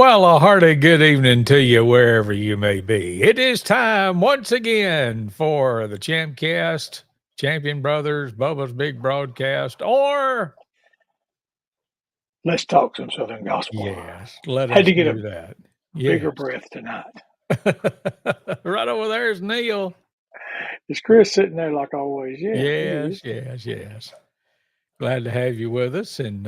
Well, a hearty good evening to you wherever you may be. It is time once again for the ChampCast, Champion Brothers, Bubba's Big Broadcast, or Let's talk some Southern gospel. yes, let Had us to get a do that. bigger Yes. breath tonight. Right over there's Neal. Is Chris sitting there like always? Yeah, he is. Yes. Glad to have you with us. And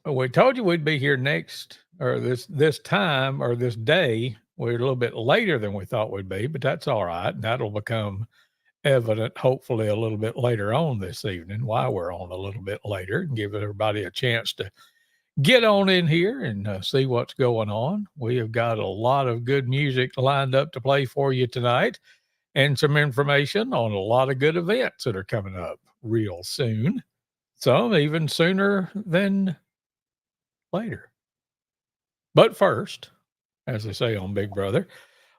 we told you we'd be here next or this time or this day. We're a little bit later than we thought we'd be, but that's all right. And that'll become evident hopefully a little bit later on this evening why we're on a little bit later and give everybody a chance to get on in here and see what's going on. We have got a lot of good music lined up to play for you tonight and some information on a lot of good events that are coming up real soon. Some even sooner than later. But first, as they say on Big Brother,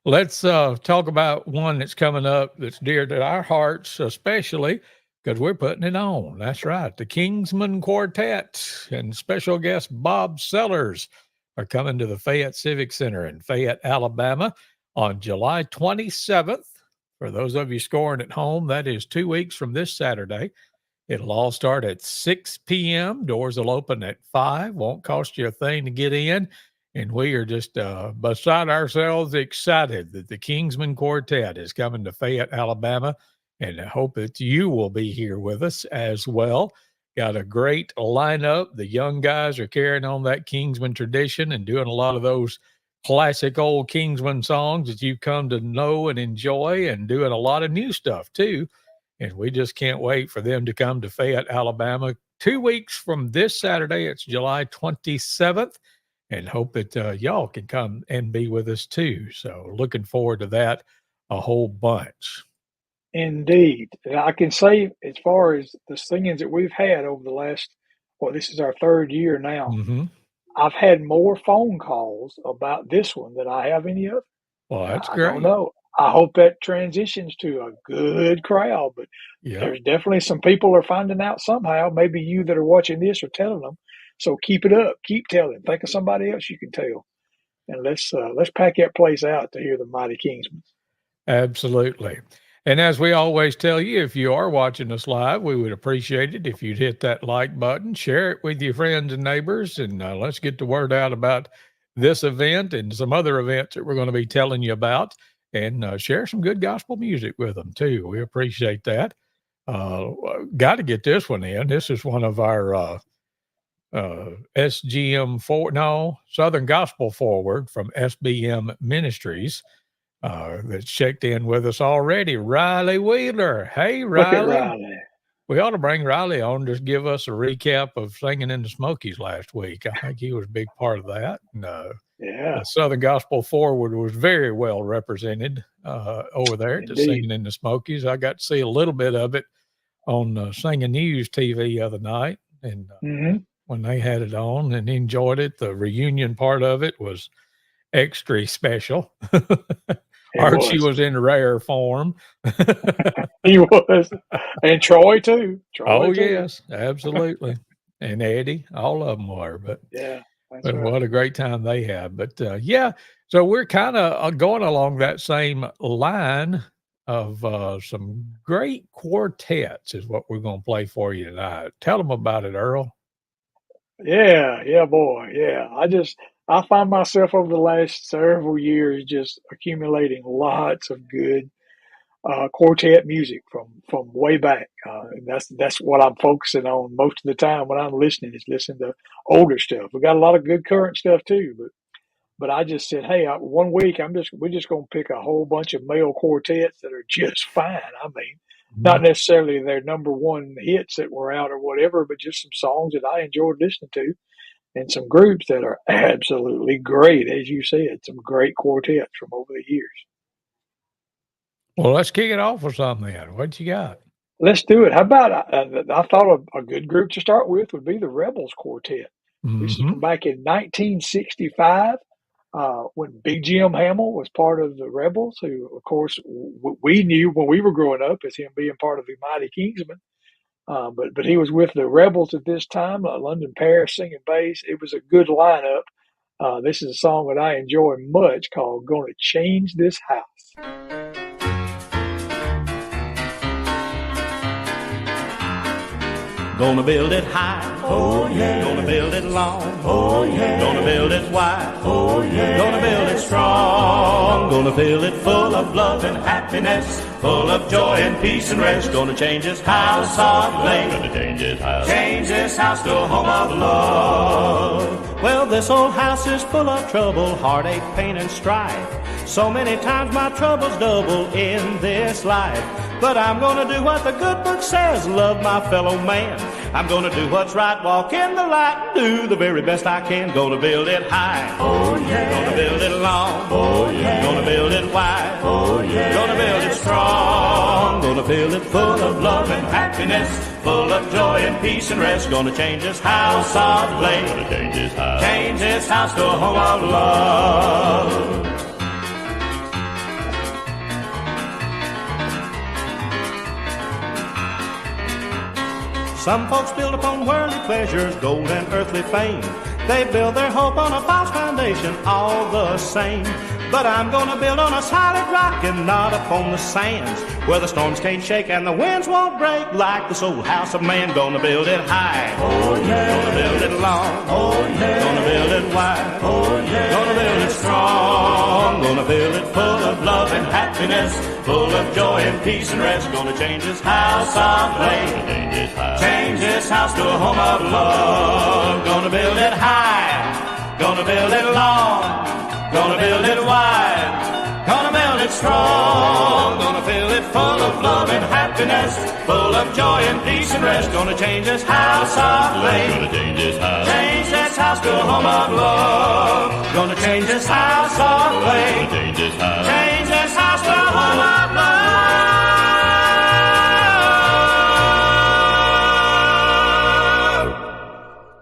let's talk about one that's coming up that's dear to our hearts, especially because we're putting it on. That's right. The Kingsman Quartet and special guest Bob Sellers are coming to the Fayette Civic Center in Fayette, Alabama on July 27th. For those of you scoring at home, that is 2 weeks from this Saturday. It'll all start at 6 p.m. Doors will open at 5. Won't cost you a thing to get in. And we are just beside ourselves excited that the Kingsman Quartet is coming to Fayette, Alabama. And I hope that you will be here with us as well. Got a great lineup. The young guys are carrying on that Kingsman tradition and doing a lot of those classic old Kingsman songs that you've come to know and enjoy, and doing a lot of new stuff too. And we just can't wait for them to come to Fayette, Alabama 2 weeks from this Saturday. It's July 27th, and hope that y'all can come and be with us too. So looking forward to that a whole bunch. Indeed. And I can say, as far as the singings that we've had over the last, this is our third year now, Mm-hmm. I've had more phone calls about this one than I have any other. Well, that's I don't great. know. I hope that transitions to a good crowd, but Yep. there's definitely some people are finding out somehow. Maybe you that are watching this are telling them. So keep it up. Keep telling. Think of somebody else you can tell. And let's pack that place out to hear the Mighty Kingsmen. Absolutely. And as we always tell you, if you are watching us live, we would appreciate it if you'd hit that like button, share it with your friends and neighbors, and let's get the word out about this event and some other events that we're going to be telling you about, and share some good gospel music with them too. We appreciate that. Got to get this one in. This is one of our Southern Gospel Forward from SBM Ministries that's checked in with us already. Riley Wheeler. Hey, Look at Riley. Riley. We ought to bring Riley on, just give us a recap of Singing in the Smokies last week. I think he was a big part of that. And, Yeah. the Southern Gospel Forward was very well represented over there at the Indeed. Singing in the Smokies. I got to see a little bit of it on Singing News TV the other night, and when they had it on, and enjoyed it. The reunion part of it was extra special. Archie was in rare form. He was. And Troy too. Oh, yes, absolutely. And Eddie, all of them were. But yeah, but right. what a great time they had. But yeah, so we're kind of going along that same line of some great quartets is what we're going to play for you tonight. Tell them about it, Earl. Yeah, boy. Yeah. I find myself over the last several years just accumulating lots of good quartet music from way back. And that's what I'm focusing on most of the time when I'm listening, is listening to older stuff. We got a lot of good current stuff too, but I just said, hey, one week we're just going to pick a whole bunch of male quartets that are just fine. I mean, not necessarily their number one hits that were out or whatever, but just some songs that I enjoyed listening to, and some groups that are absolutely great, as you said, some great quartets from over the years. Well, let's kick it off with something then. What you got? Let's do it. How about I thought a good group to start with would be the Rebels Quartet. This is from back in 1965. When Big Jim Hamill was part of the Rebels, who, of course, we knew when we were growing up as him being part of the Mighty Kingsmen. But he was with the Rebels at this time, London Paris singing bass. It was a good lineup. This is a song that I enjoy much called Gonna Change This House. Gonna build it high, oh yeah. Gonna build it long, oh yeah. Gonna build it wide, oh yeah. Gonna build it strong. Gonna fill it full of love and happiness, full of joy and peace and rest. Gonna change this house of late. Gonna change this house to a home of love. Well, this old house is full of trouble, heartache, pain, and strife. So many times my troubles double in this life. But I'm gonna do what the good book says, love my fellow man. I'm gonna do what's right, walk in the light, and do the very best I can. Gonna build it high, oh yeah. Gonna build it long, oh yeah. Gonna build it wide, oh yeah. Gonna build it strong. Gonna fill it full of love and happiness, full of joy and peace and rest. Gonna change this house of late. Gonna change this house to a home of love. Some folks build upon worldly pleasures, gold and earthly fame. They build their hope on a false foundation, all the same. But I'm gonna build on a solid rock and not upon the sands, where the storms can't shake and the winds won't break like this old house of man. Gonna build it high, oh yeah. Gonna build it long, oh yeah. Gonna build it wide, oh yeah. Gonna build it strong. Gonna build it full of love and happiness, full of joy and peace and rest. Gonna change this house of late. Change this house to a home of love. Gonna build it high, gonna build it long, gonna build it wide, gonna build it strong. Gonna fill it full of love and happiness, full of joy and peace and rest. Gonna change this house of late. Gonna change this house to a home of love. Gonna change this house of late. Change this house to a home of love.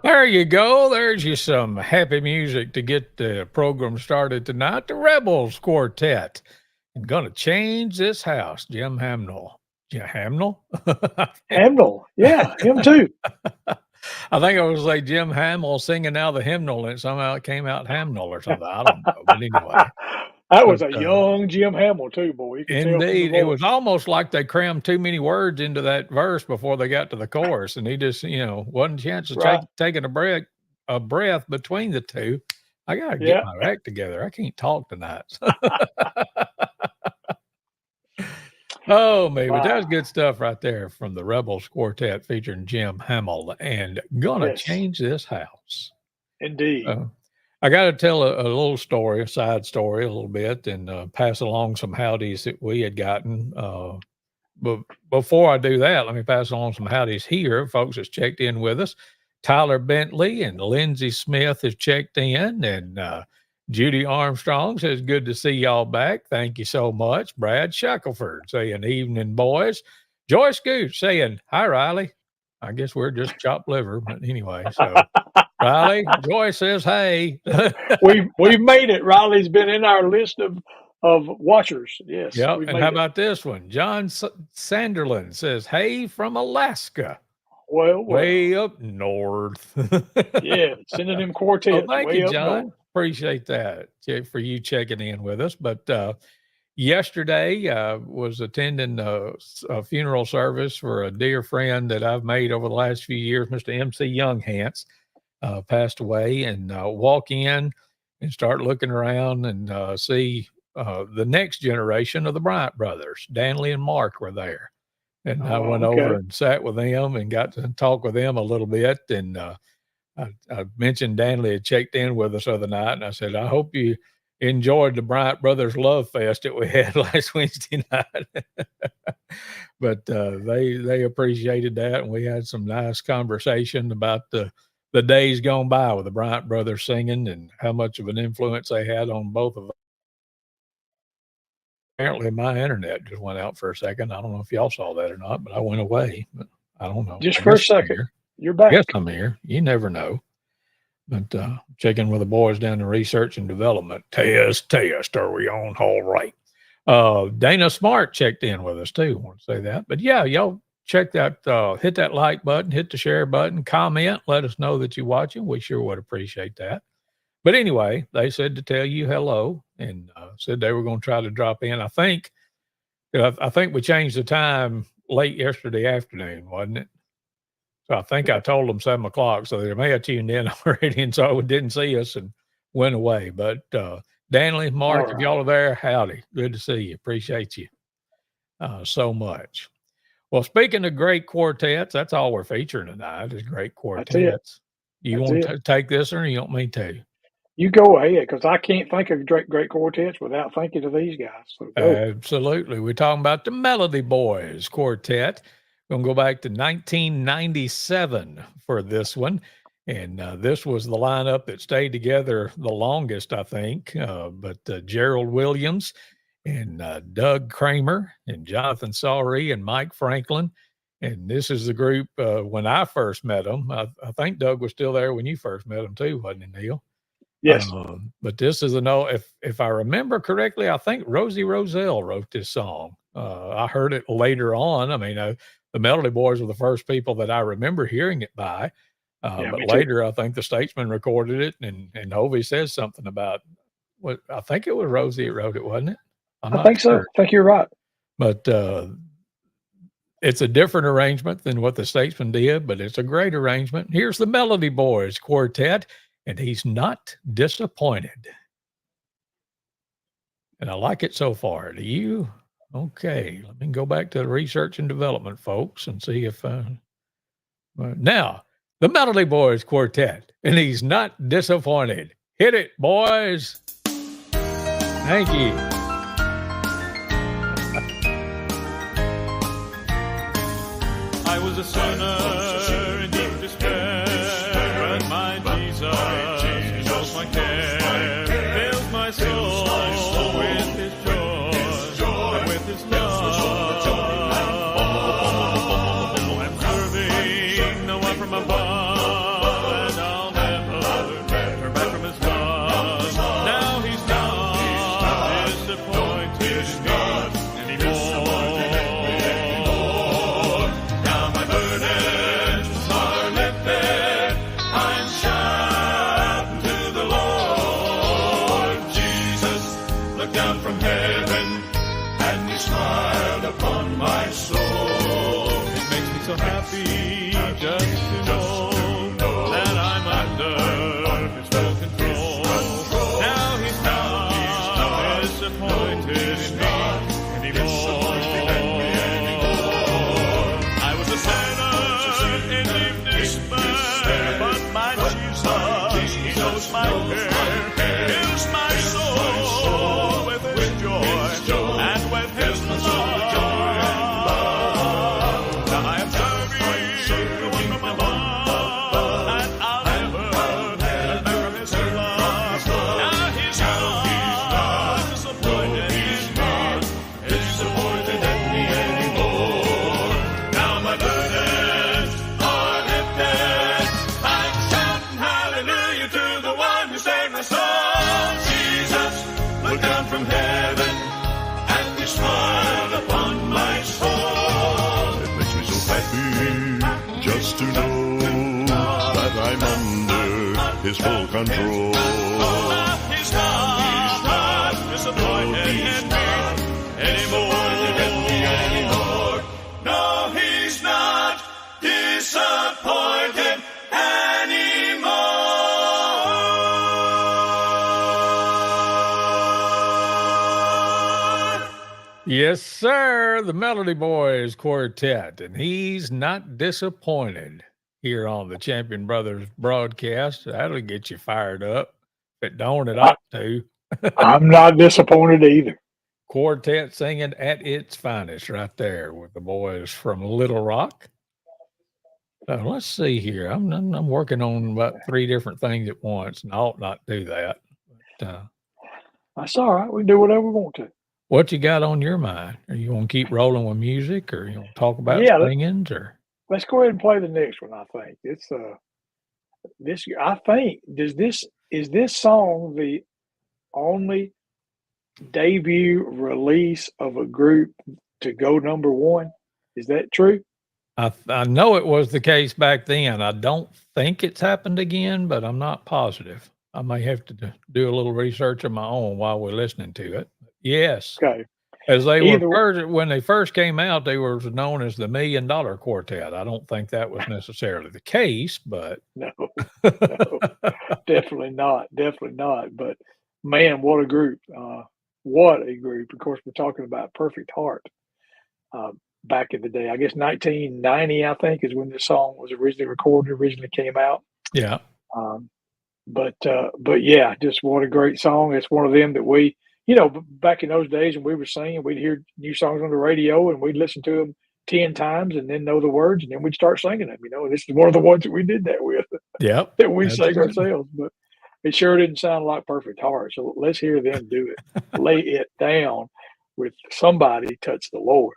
There you go. There's you some happy music to get the program started tonight. The Rebels Quartet. I'm gonna change this house. Jim Hamnell. Jim Hamnell? Hamnell, yeah, him too. I think I was like Jim Hamill singing now the hymnal, and somehow it came out Hamnell or something. I don't know. But anyway. That was a young Jim Hamill too, boy. Indeed. It was almost like they crammed too many words into that verse before they got to the chorus, and he just, wasn't a chance to taking a breath between the two. I got to get my act together. I can't talk tonight. Oh, maybe. Wow. That was good stuff right there from the Rebels Quartet featuring Jim Hamill and Gonna Change This House. Indeed. I got to tell a little story, a side story a little bit, and pass along some howdies that we had gotten. But before I do that, let me pass along some howdies here. Folks that's checked in with us. Tyler Bentley and Lindsay Smith has checked in, and Judy Armstrong says, good to see y'all back. Thank you so much. Brad Shackelford saying, evening, boys. Joyce Gooch saying, hi, Riley. I guess we're just chopped liver, but anyway, so Riley, Joyce says, hey. We've made it. Riley's been in our list of watchers. Yes. Yep. And how about this one? John Sanderland says, hey, from Alaska. Well. Way up north. Yeah, sending them quartets. Well, thank you, John. North. Appreciate that for you checking in with us. But yesterday was attending a funeral service for a dear friend that I've made over the last few years, Mr. M.C. Younghance, passed away, and walk in and start looking around and see the next generation of the Bryant brothers. Danley and Mark were there. And I went over and sat with them and got to talk with them a little bit. And I mentioned Danley had checked in with us the other night, and I said, I hope you enjoyed the Bryant Brothers Love Fest that we had last Wednesday night. But they appreciated that, and we had some nice conversation about the days gone by with the Bryant Brothers singing and how much of an influence they had on both of them. Apparently my internet just went out for a second. I don't know if y'all saw that or not, but I went away. But I don't know. Just for a second. You're back. Yes, I'm here. You never know. But checking with the boys down in research and development. Test. Are we on? All right. Dana Smart checked in with us too. I want to say that. But yeah, y'all check that. Hit that like button, hit the share button, comment. Let us know that you're watching. We sure would appreciate that. But anyway, they said to tell you hello and said they were going to try to drop in. I think we changed the time late yesterday afternoon, wasn't it? So I think I told them 7:00, so they may have tuned in already, and so didn't see us and went away. But Danley, Mark, if y'all are there, howdy, good to see you. Appreciate you so much. Well, speaking of great quartets, that's all we're featuring tonight is great quartets. You want to take this, or you want me to? You go ahead, because I can't think of great quartets without thinking of these guys. So go. Absolutely. We're talking about the Melody Boys Quartet. We're going to go back to 1997 for this one. And this was the lineup that stayed together the longest, I think. But Gerald Williams and Doug Kramer and Jonathan Sawrey and Mike Franklin. And this is the group when I first met them. I think Doug was still there when you first met them too, wasn't he, Neal? Yes. But this is if I remember correctly, I think Rosie Roselle wrote this song. I heard it later on. I mean, the Melody Boys were the first people that I remember hearing it by. But later, I think the Statesman recorded it, and Hovey says something about what I think it was Rosie that wrote it, wasn't it? I think so. I think you're right. But it's a different arrangement than what the Statesman did, but it's a great arrangement. Here's the Melody Boys Quartet. And he's not disappointed. And I like it so far. Do you? Okay. Let me go back to the research and development, folks, and see if now, the Melody Boys Quartet. And he's not disappointed. Hit it, boys. Thank you. I was a sinner in deep despair, but my Jesus knows my care, fills my soul with His joy, with His love. I'm serving no one from above, and I'll never turn back from His love. Now He's not disappointed in me anymore. Now my burdens are lifted, I'm shouting to the Lord. Jesus looked down from heaven, and He smiled upon my soul. It makes me so happy just to know that I'm under His full control. Now He's not disappointed in me anymore. I was a sinner in deep despair, but my Jesus, He knows my care, fills my soul with His joy and with His love. Now I am serving the one from above, and I'll never turn back from His love. Now He's not disappointed in me anymore. Now my burdens are lifted, I'm shouting hallelujah to the one who saved my soul. Jesus looked down from heaven, and He smiled upon my soul. It makes me so happy just to know that I'm under His full control. He's not disappointed in me anymore. No, He's not disappointed anymore. Yes, sir. The Melody Boys Quartet. And he's not disappointed here on the Champion Brothers broadcast. That'll get you fired up. If it don't, it ought to. I'm not disappointed either. Quartet singing at its finest right there with the boys from Little Rock. Let's see here. I'm working on about 3 different things at once, and I ought not do that. But, That's all right. We can do whatever we want to. what you got on your mind? Are you going to keep rolling with music, or you want to talk about singings, or? Let's go ahead and play the next one. I think it's this. I think is this song the only debut release of a group to go number 1? Is that true? I know it was the case back then. I don't think it's happened again, but I'm not positive. I may have to do a little research of my own while we're listening to it. Yes, Okay. as they were Either first, when they first came out, they were known as the $1 Million Quartet. I don't think that was necessarily the case, but no, no, definitely not. Definitely not. But man, what a group. What a group. Of course, we're talking about Perfect Heart. Back in the day, I guess 1990, I think, is when this song was originally came out. yeah, But yeah, just what a great song. It's one of them that we, back in those days when we were singing, we'd hear new songs on the radio and we'd listen to them 10 times and then know the words and then we'd start singing them. This is one of the ones that we did that with, yep, that we sang absolutely. ourselves. But it sure didn't sound like Perfect Heart. So let's hear them do it. Lay it down with Somebody Touch the Lord.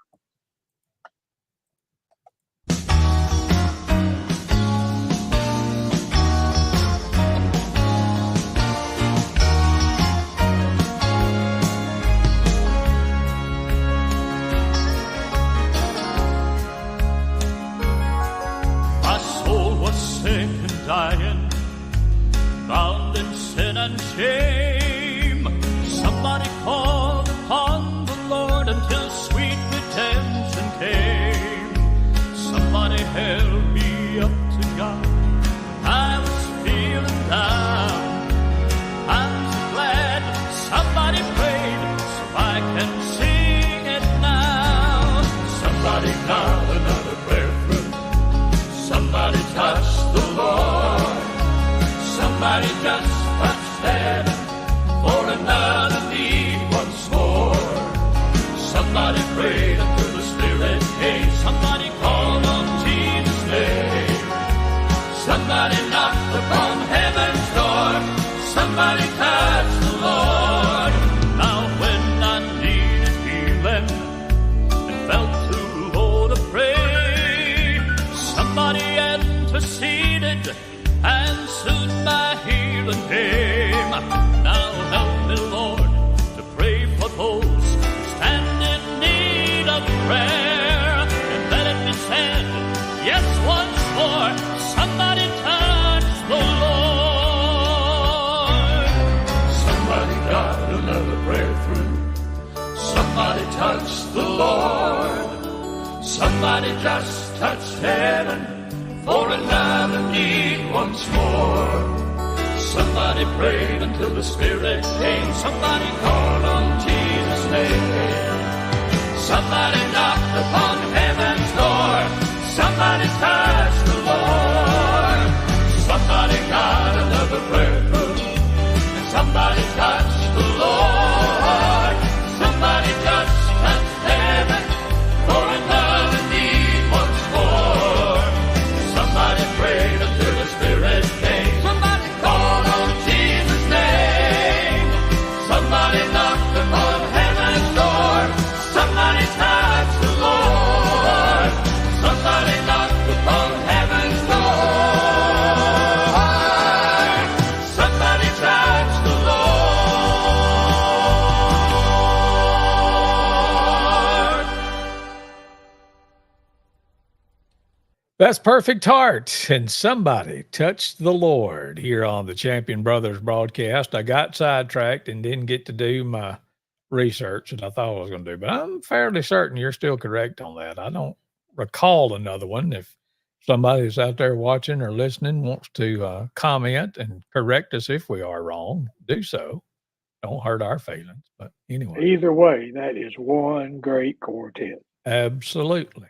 My soul was sick and dying, bound in sin and shame. Somebody called upon the Lord until sweet redemption came. Somebody held me up to God. I was feeling down. I'm so glad somebody prayed so I can sing it now. Somebody got another breakthrough. Somebody touched the Lord. Somebody just touched heaven for another need once more. Somebody prayed until the Spirit came. Somebody called on Jesus' name. Somebody knocked upon heaven's door. Somebody touched the Lord. Now when I needed healing and felt too low to pray, somebody interceded and soon my healing came. Now help me, Lord, to pray for those who stand in need of prayer. And let it be said, yes, once more, somebody touch the Lord. Somebody got another breakthrough. Somebody touched the Lord. Somebody just touched heaven for another need once more. Somebody prayed until the Spirit came. Somebody called on Jesus' name. Somebody knocked upon heaven's door. Somebody touched the Lord. Somebody got another breakthrough. And somebody touched the Lord. Somebody just touched heaven for another need once more. Somebody prayed until the Spirit came. Somebody called on Jesus' name. Somebody knocked upon heaven's door. Somebody touched the Lord. Somebody knocked upon heaven's door. Somebody touched the Lord. That's Perfect Heart, and Somebody Touched the Lord here on the Champion Brothers broadcast. I got sidetracked and didn't get to do my research that I thought I was going to do, but I'm fairly certain you're still correct on that. I don't recall another one. If somebody's out there watching or listening wants to comment and correct us if we are wrong, do so. Don't hurt our feelings. But anyway, Either way, that is one great quartet. absolutely.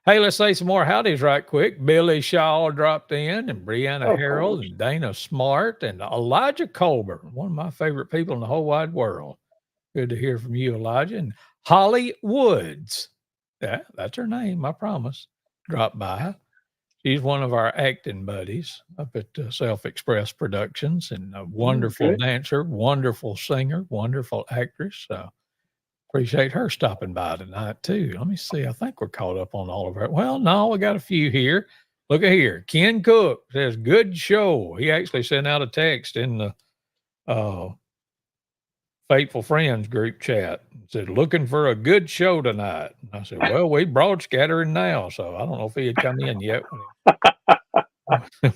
Hey, let's say some more howdies right quick. Billy Shaw dropped in, and Brianna Of Harold, course. and Dana Smart, and Elijah Colbert, one of my favorite people in the whole wide world. Good to hear from you, Elijah. And Holly Woods. Yeah, that's her name, I promise. Dropped by. She's one of our acting buddies up at Self Express Productions, and a wonderful Okay. dancer, wonderful singer, wonderful actress. Appreciate her stopping by tonight, too. Let me see. I think we're caught up on all of her. Well, no, we got a few here. Look at here. Ken Cook says, good show. He actually sent out a text in the Faithful Friends group chat. Said, looking for a good show tonight. And I said, well, we broad scattering now. So I don't know if he had come in yet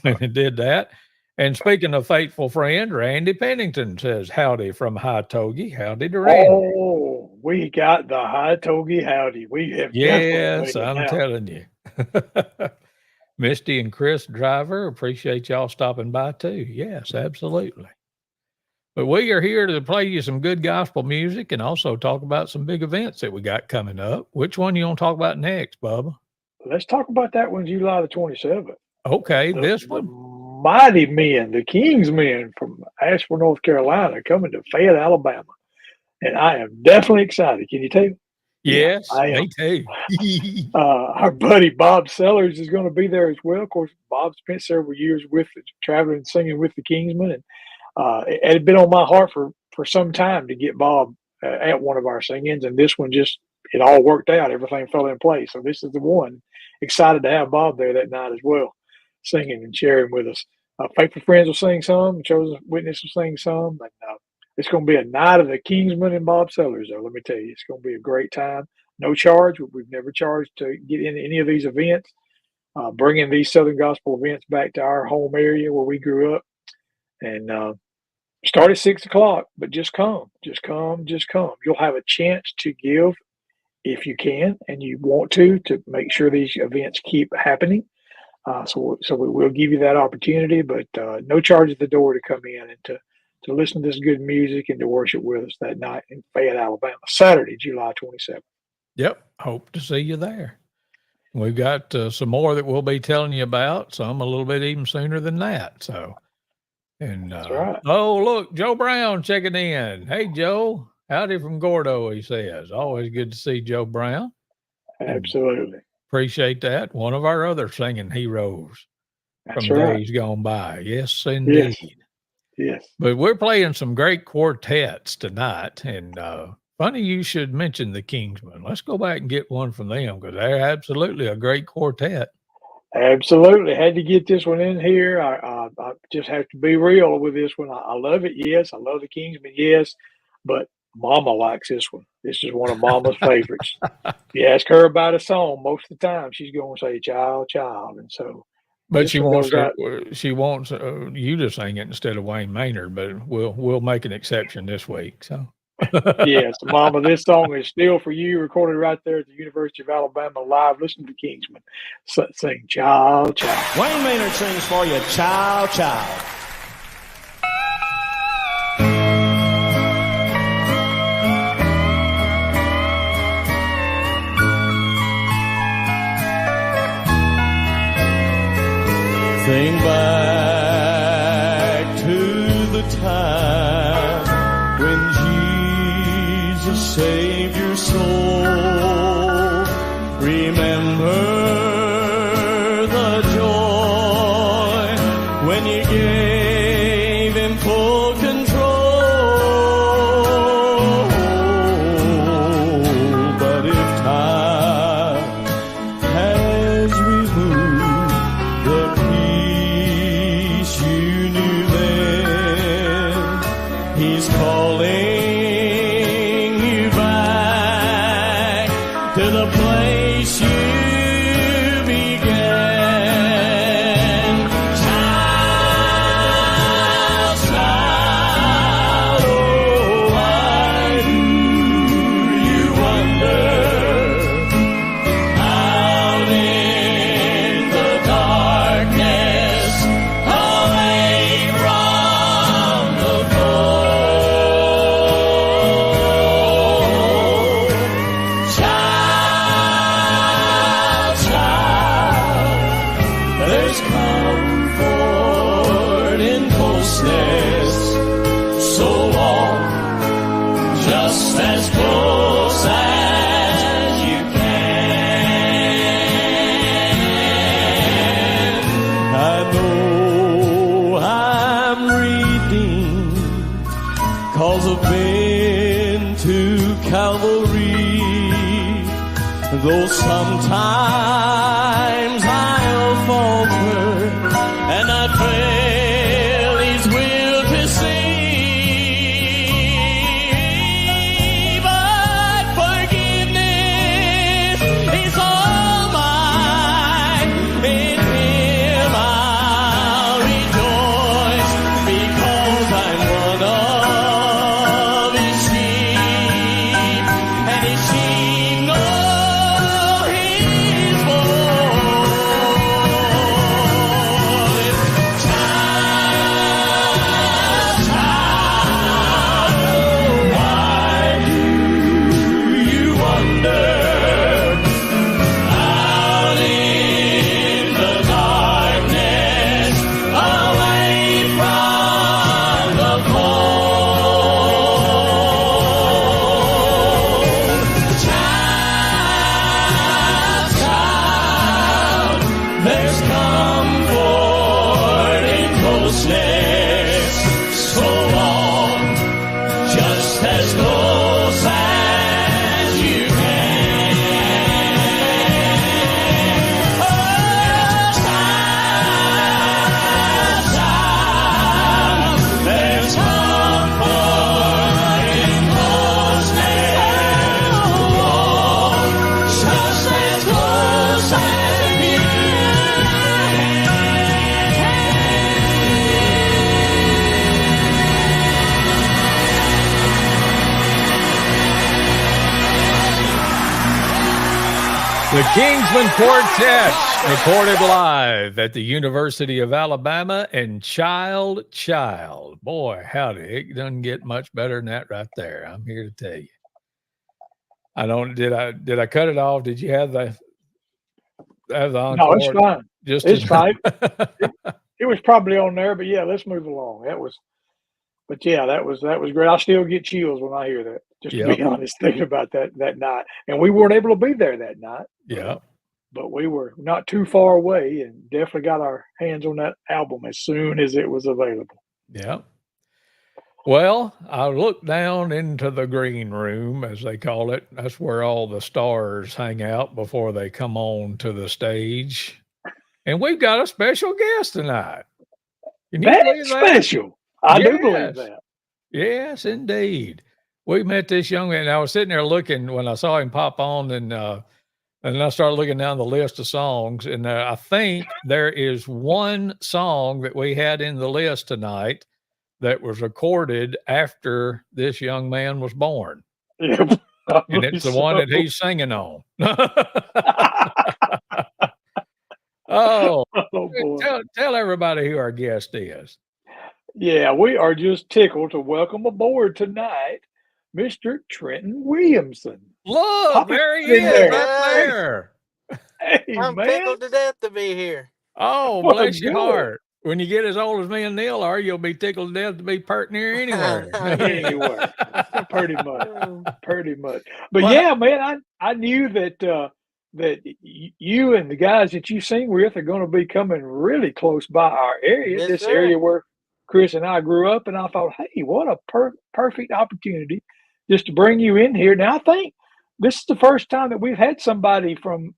when he did that. And speaking of faithful friend, Randy Pennington says, howdy from High Togie. Howdy to Randy. Oh, we got the high togie howdy. We have definitely Yes, made it I'm now. telling you. Misty and Chris Driver, appreciate y'all stopping by too. Yes, absolutely. But we are here to play you some good gospel music and also talk about some big events that we got coming up. Which one you want to talk about next, Bubba? Let's talk about that one, July the 27th. Okay, this The one. mighty men, the King's men from Asheville, North Carolina, coming to Fayette, Alabama. And I am definitely excited. Can you tell? Yes, I am. me too. Our buddy Bob Sellers is going to be there as well. Of course, Bob spent several years traveling and singing with the Kingsmen, and it had been on my heart for some time to get Bob at one of our singings, and this one it all worked out. Everything fell in place. So this is the one. Excited to have Bob there that night as well, singing and sharing with us. Faithful Friends will sing some. Chosen Witness will sing some. And it's going to be a night of the Kingsmen and Bob Sellers, though. Let me tell you, it's going to be a great time. No charge. We've never charged to get in any of these events. Bringing these Southern Gospel events back to our home area where we grew up. And start at 6 o'clock, but just come. You'll have a chance to give if you can and you want to make sure these events keep happening. So we will give you that opportunity, but no charge at the door to come in and to listen to this good music and to worship with us that night in Fayette, Alabama, Saturday, July 27th. Yep. Hope to see you there. We've got some more that we'll be telling you about, some a little bit even sooner than that. So, and That's right. Oh, look, Joe Brown checking in. Hey, Joe. Howdy from Gordo, he says. Always good to see Joe Brown. Absolutely. Appreciate that. One of our other singing heroes That's from right. days gone by. Yes, indeed. Yes. But we're playing some great quartets tonight. And funny you should mention the Kingsmen. Let's go back and get one from them because they're absolutely a great quartet. Absolutely. Had to get this one in here. I just have to be real with this one. I love it. Yes. I love the Kingsmen. Yes. But Mama likes this one. This is one of Mama's favorites. You ask her about a song, most of the time she's going to say "Child, Child," and so. But she wants you to sing it instead of Wayne Maynard. But we'll make an exception this week. So. Yes, Mama, this song is still for you. Recorded right there at the University of Alabama live. Listen to Kingsmen sing "Child, Child." Wayne Maynard sings for you, Child, Child. Think back to the time when Jesus saved your soul. Remember the joy when you gave him full control. But if time has removed the peace you knew then, he's calling you back to the place you began. Child, child, oh, why do you wonder? Out in the darkness, away from the fold. Child, child, there's comfort in closeness, so walk just as close as you can. I know I'm redeemed 'cause I've been to Calvary, though sometimes I'll falter and I fail His will to see. But forgiveness is all mine. In Him I'll rejoice The Kingsman Quartet, recorded live at the University of Alabama, and Child. Boy, howdy, it doesn't get much better than that right there. I'm here to tell you. I don't. Did I cut it off? Did you have the encore? No, it's fine. Just It's as, fine. It was probably on there, but yeah, let's move along. But yeah, that was great. I still get chills when I hear that. Just to Yep. be honest, thinking about that night, and we weren't able to be there that night. Yeah. But we were not too far away, and definitely got our hands on that album as soon as it was available. Yeah. Well, I looked down into the green room, as they call it. That's where all the stars hang out before they come on to the stage. And we've got a special guest tonight. Can you That's believe that? special. I do believe Yes. that. Yes, indeed. We met this young man. I was sitting there looking when I saw him pop on, and I started looking down the list of songs, and I think there is one song that we had in the list tonight that was recorded after this young man was born, Yeah, and it's the one that he's singing on. Oh, Oh boy. tell everybody who our guest is. Yeah, we are just tickled to welcome aboard tonight, Mr. Trenton Williamson. Look, Pop there he it in is, there. right there. Hey, I'm man. tickled to death to be here. Oh, Well, bless your good. heart. When you get as old as me and Neil are, you'll be tickled to death to be pert near anywhere. Anyway, pretty much. But Well, yeah, man, I knew that you and the guys that you sing with are going to be coming really close by our area, Yes, this sir. area where Chris and I grew up, and I thought, hey, what a perfect opportunity just to bring you in here. Now, I think this is the first time that we've had somebody from,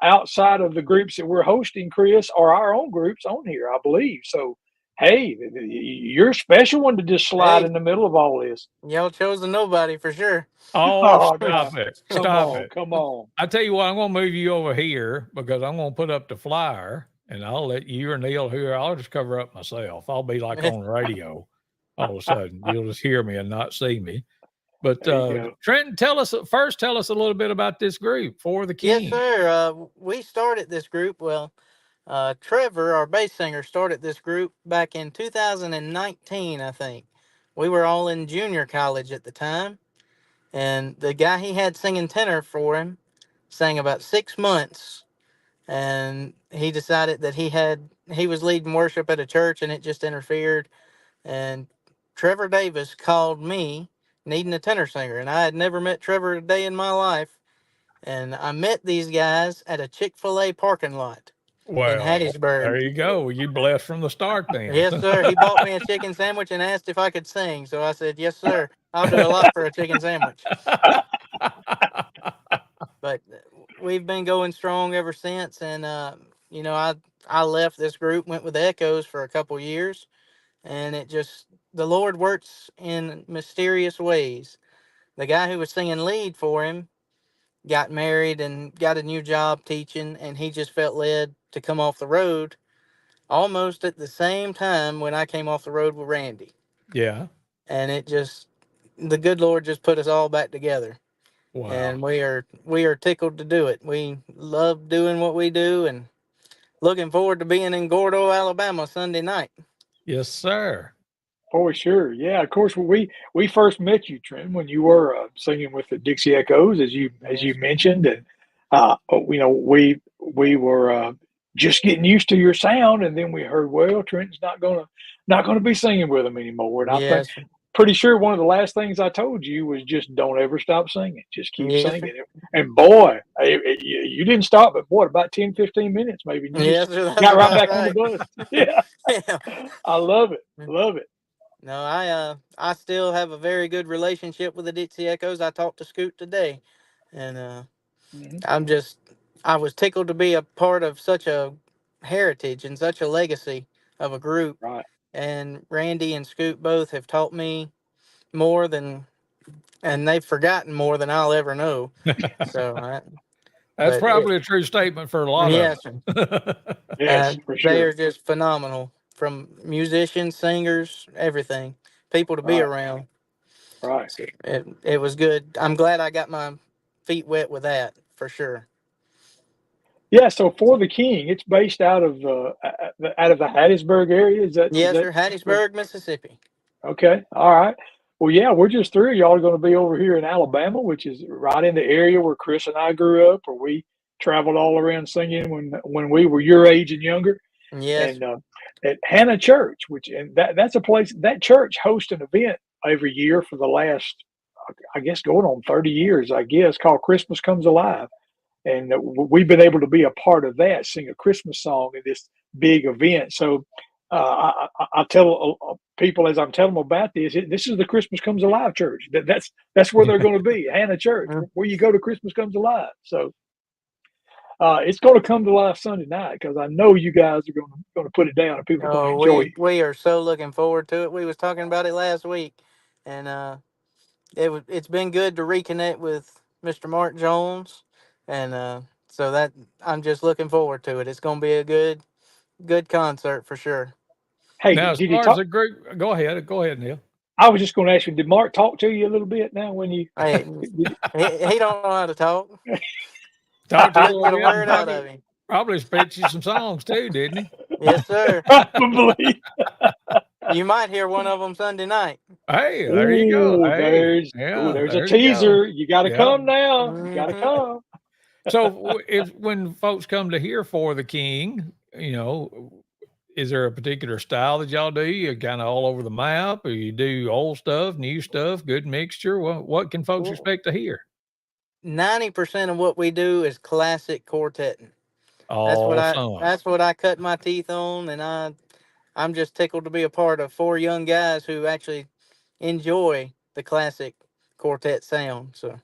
outside of the groups that we're hosting, Chris, or our own groups on here, I believe. So, hey, you're a special one to just slide Hey. in the middle of all this. Y'all chose a nobody for sure. oh, stop now, it. come Stop on, it. come on. I tell you what, I'm going to move you over here because I'm going to put up the flyer, and I'll let you or Neil here. I'll just cover up myself. I'll be like on the radio all of a sudden. You'll just hear me and not see me. But There you go. Trenton, tell us a little bit about this group, For the Yes, King. sir. We started this group. Well, Trevor, our bass singer, started this group back in 2019, I think. We were all in junior college at the time, and the guy he had singing tenor for him sang about 6 months, and he decided that he was leading worship at a church, and it just interfered. And Trevor Davis called me needing a tenor singer, and I had never met Trevor a day in my life. And I met these guys at a Chick-fil-A parking lot in Well, there Hattiesburg. you go. You blessed from the start then. Yes, sir. He bought me a chicken sandwich and asked if I could sing. So I said, yes, sir. I'll do a lot for a chicken sandwich. But we've been going strong ever since. And, I left this group, went with Echoes for a couple years. And the Lord works in mysterious ways. The guy who was singing lead for him got married and got a new job teaching, and he just felt led to come off the road almost at the same time when I came off the road with Randy. Yeah. And the good Lord just put us all back together. Wow. And we are tickled to do it. We love doing what we do, and looking forward to being in Gordo, Alabama Sunday night. Yes, sir. For sure. Yeah, of course. We first met you, Trent, when you were singing with the Dixie Echoes, as you mentioned, and we were just getting used to your sound, and then we heard, well, Trent's not gonna be singing with them anymore. And I think Yes. pretty sure one of the last things I told you was just don't ever stop singing. Just keep Yes, singing. And boy, you didn't stop at about 10, 15 minutes maybe. You Yes, just sir, that's got right about back on the bus. Yeah, Yeah. I love it. Love it. No, I still have a very good relationship with the Dixie Echoes. I talked to Scoot today, and Mhm. I was tickled to be a part of such a heritage and such a legacy of a group. Right. And Randy and Scoot both have taught me more and they've forgotten more than I'll ever know. So, That's but probably a true statement for a lot yes, of us. Yes, for they sure. are just phenomenal, from musicians, singers, everything, people to be Right. around. Right. So it was good. I'm glad I got my feet wet with that for sure. Yeah, so For the King, it's based out of the Hattiesburg area. Is Yes, that sir. Hattiesburg, Mississippi. okay? All right. Well, yeah, we're just thrilled y'all are going to be over here in Alabama, which is right in the area where Chris and I grew up, where we traveled all around singing when we were your age and younger. Yes. And at Hannah Church, which and that's a place that church hosts an event every year for the last, I guess, going on 30 years, I guess, called Christmas Comes Alive. And we've been able to be a part of that, sing a Christmas song at this big event. So I tell people as I'm telling them about this, this is the Christmas Comes Alive church. That's where they're going to be, Hannah Church, where you go to Christmas Comes Alive. So it's going to come to life Sunday night because I know you guys are going to put it down and people are going Oh, to enjoy it. we are so looking forward to it. We was talking about it last week, and it's been good to reconnect with Mr. Mark Jones, and so that I'm just looking forward to it. It's going to be a good concert for sure. Hey, Now, as did he far as talk? the group, go ahead, Neil. I was just going to ask you, did Mark talk to you a little bit now when you? Hey, he don't know how to talk. Talk to you a Couldn't get a little bit. word out of him. Probably spit you some songs too, didn't he? Yes, sir. Probably. You might hear one of them Sunday night. Hey, there you go. Ooh, Hey, there's yeah, a there you go. teaser. You got to Yeah. come now. You got to Mhm. come. So, if when folks come to hear For the King, is there a particular style that y'all do? You kind of all over the map, or you do old stuff, new stuff, good mixture? What can folks expect to hear? 90% of what we do is classic quartetting. Awesome. That's what I cut my teeth on, and I'm just tickled to be a part of four young guys who actually enjoy the classic quartet sound. So,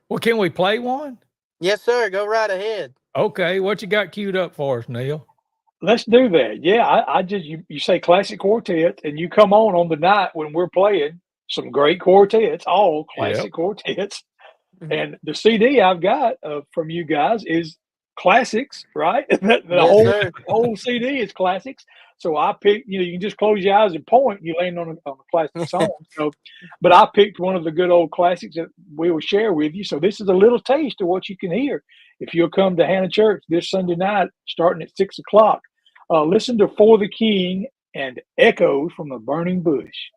Well, can we play one? yes, sir. Go right ahead. Okay, what you got queued up for us, Neil? Let's do that. Yeah, I just you say classic quartet, and you come on the night when we're playing some great quartets, all classic quartets. Mhm. And the CD I've got from you guys is classics, right? the Yes, sir. whole CD is classics. So I picked, you can just close your eyes and point, you land on a classic song. So, but I picked one of the good old classics that we will share with you. So this is a little taste of what you can hear if you'll come to Hannah Church this Sunday night, starting at 6:00. Listen to For the King and Echoes from the Burning Bush.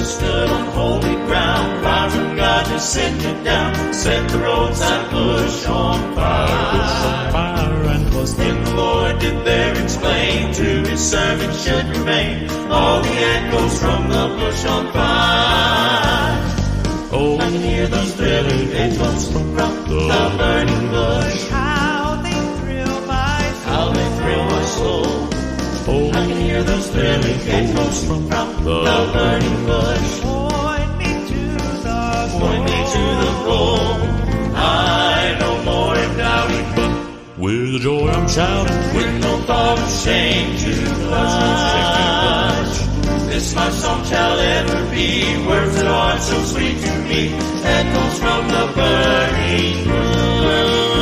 Stood on holy ground, fire from God descended down, set the roadside bush on fire. And was when the Lord did there explain to his servant should remain all the echoes from the bush on fire. Oh, I can hear those thrilling echoes from the burning bush. How they thrill my soul. Oh, I can hear those thrilling echoes from the burning bush. Point me to the goal. I no more am doubting, but with joy I'm shouting, with no thought of shame to blush. This my song shall ever be, words that are so sweet to me, echoes from the burning bush.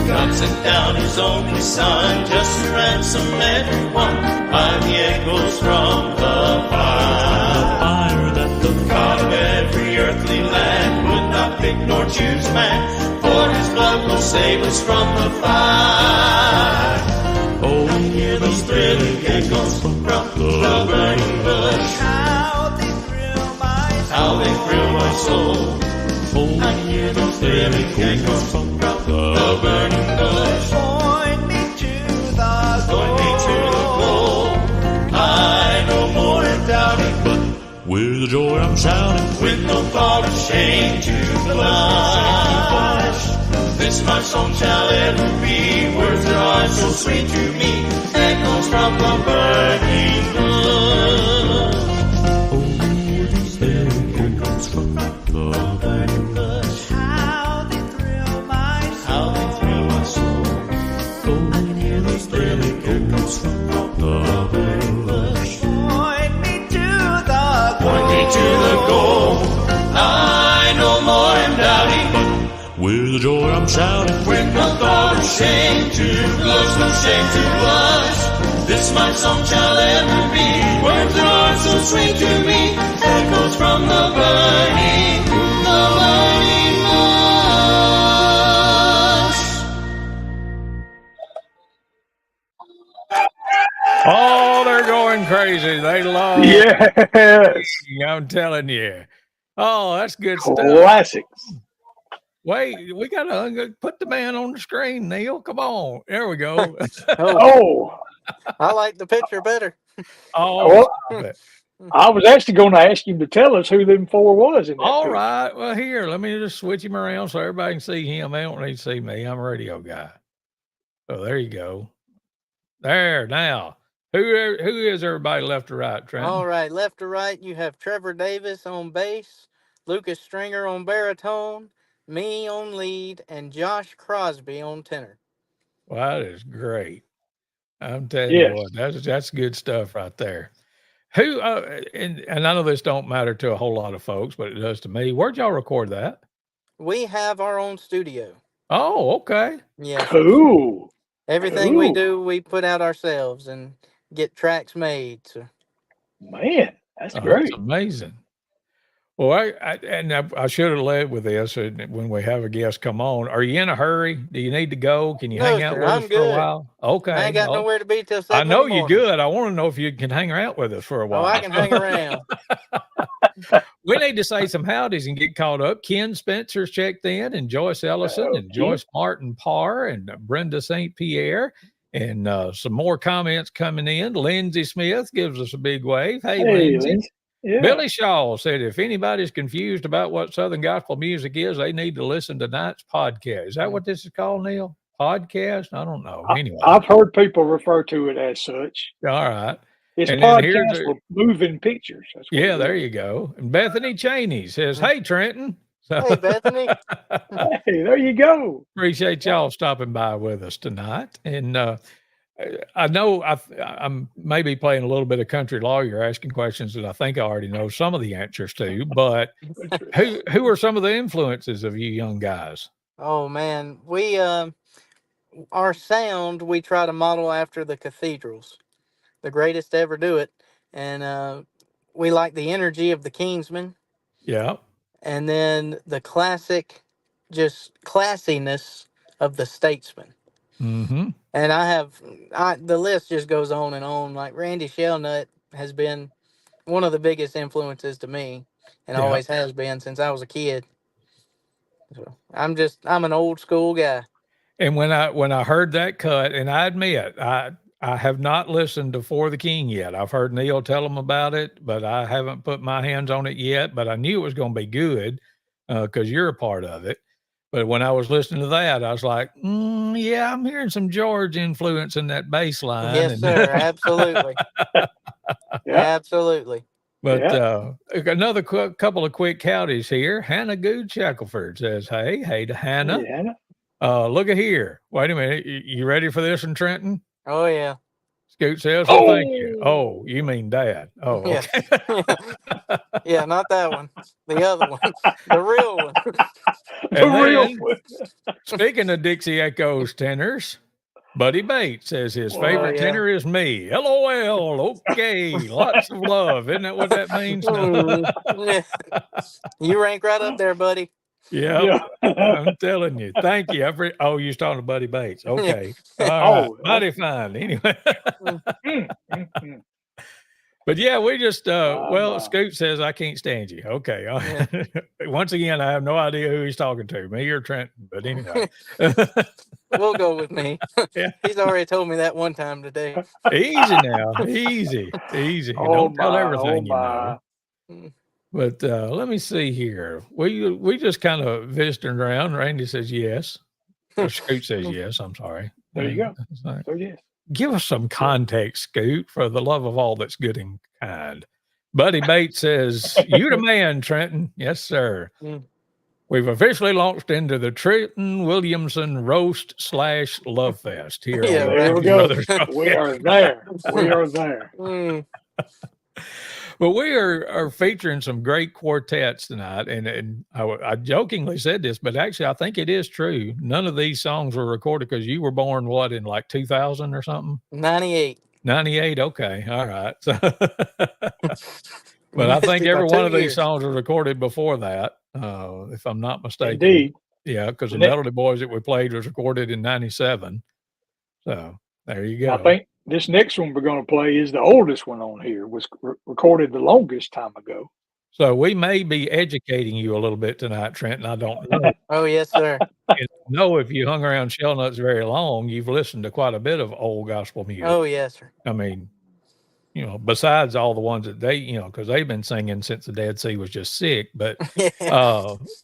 God sent down his only son just to ransom everyone by the echoes from the fire. That the God of every earthly land would not pick nor choose man, for his blood will save us from the fire. Oh, I hear those thrilling echoes from the burning bush. How they thrill my soul. Oh, I hear those thrilling echoes from the burning bush. Point me to the goal. I no more am doubting, but with joy I'm shouting, with no thought of shame to blush. This my song shall ever be, words that are so sweet to me, echoes from the burning bush. Oh, these thrilling echoes from the burning bush. How they thrill my soul. Oh, I can hear those thrilling echoes from the burning bush. Point me to the goal. I no more am doubting, but with joy I'm shouting, with no thought of shame to blush, no shame to blush. This my song shall ever be, words sweet to me, echoes from the burning bush. Oh, they're going crazy. They love Yes. I'm telling you. Oh, that's good stuff. Classics. Wait, we got to put the man on the screen, Neal. Come on. There we go. Oh, Oh, I like the picture better. Oh, well, stop it. I was actually going to ask him to tell us who them four was in that All picture. right. Well, here, let me just switch him around so everybody can see him. They don't need to see me. I'm a radio guy. So there you go. There, now. Who is everybody left to right, Trent? All right, left to right, you have Trevor Davis on bass, Lucas Stringer on baritone, me on lead, and Josh Crosby on tenor. Well, that is great. I'm telling Yes. you what, that's good stuff right there. Who and I know this don't matter to a whole lot of folks, but it does to me. Where'd y'all record that? We have our own studio. Oh, okay. Yes. Cool. Everything we Cool. do, we put out ourselves and get tracks made. So. Man, that's Oh, great. that's amazing. Well, I should have led with this when we have a guest come on. Are you in a hurry? Do you need to go? Can you No, hang out sir, with I'm us for a good. while? Okay. I ain't got Oh, nowhere to be till I 7 know in the you're morning. good. I want to know if you can hang out with us for a while. Oh, I can hang around. We need to say some howdies and get caught up. Ken Spencer's checked in, and Joyce Ellison, and Joyce Martin Parr, and Brenda St. Pierre, and some more comments coming in. Lindsay Smith gives us a big wave. Hey, Lindsay. Lindsay. Yeah. Billy Shaw said, if anybody's confused about what Southern gospel music is, they need to listen to tonight's podcast. Is that what this is called, Neal? Podcast? I don't know. Anyway. I've heard people refer to it as such. All right. It's And then here's podcast with moving pictures. That's what Yeah, it there is. you go. And Bethany Cheney says, hey, Trenton. So, Hey, Bethany. Hey, there you go. appreciate y'all stopping by with us tonight. And I know I'm maybe playing a little bit of country lawyer, asking questions that I think I already know some of the answers to, but who are some of the influences of you young guys? Oh, man. We, our sound, we try to model after the cathedrals, the greatest to ever do it. And we like the energy of the Kingsmen, Yeah. and then the classic, just classiness of the Statesman. Mm-hmm. And the list just goes on and on. Like Randy Shellnut has been one of the biggest influences to me, and Yeah. always has been since I was a kid. So I'm an old school guy. And when I heard that cut, and I admit I have not listened to For the King yet. I've heard Neal tell them about it, but I haven't put my hands on it yet. But I knew it was going to be good because you're a part of it. But when I was listening to that, I was like, yeah, I'm hearing some George influence in that bass line. Yes, sir. Absolutely. Yeah. Absolutely. But Yeah. another couple of quick howdies here. Hannah Good Shackelford says, hey to Hannah. Hey, Hannah. Look at here. Wait a minute. You ready for this one, Trenton? Oh, yeah. Scoot says, well, thank you. Oh, you mean Dad. Oh, Yeah. okay. Yeah, not that one. The other one. The real one. The And real then, one. speaking of Dixie Echoes tenors, Buddy Bates says his Well, favorite yeah. tenor is me. LOL. Okay. Lots of love. Isn't that what that means? Yeah. You rank right up there, buddy. Yep. Yeah. I'm telling you. Thank you. You're talking to Buddy Bates. Okay. All right. Oh, Mighty fine. Anyway. mm. But yeah, we just Wow. Scoot says I can't stand you. Okay. Yeah. Once again, I have no idea who he's talking to, me or Trenton. But anyway. We'll go with me. Yeah. He's already told me that one time today. Easy now. Easy. Oh, Don't tell my. everything you Oh, know. But let me see here. We just kind of visiting around. Randy says yes. Or Scoot says yes. I'm sorry. There you go. It's like, So, yes. give us some context, Scoot, for the love of all that's good and kind. Buddy Bates says, you the man, Trenton. Yes, sir. Mm. We've officially launched into the Trenton Williamson Roast / Love Fest here. Yeah, on the There we Country go. Brothers Show. We are there. We are there. Mm. Well, we are featuring some great quartets tonight, and I jokingly said this, but actually I think it is true. None of these songs were recorded because you were born, what, in like 2000 or something? 98. 98. Okay. All right. So, You but I missed think it by every 2 one of these years. songs was recorded before that, if I'm not mistaken. Indeed. Yeah, because The the ne- Melody Boys that we played was recorded in 97. So there you And I go. think this next one we're going to play is the oldest one on here. Was recorded the longest time ago. So we may be educating you a little bit tonight, Trenton. I don't know. Oh, yes, sir. And I know if you hung around Shell Nuts very long, you've listened to quite a bit of old gospel music. Oh, yes, sir. I mean, besides all the ones that they, because they've been singing since the Dead Sea was just sick. But,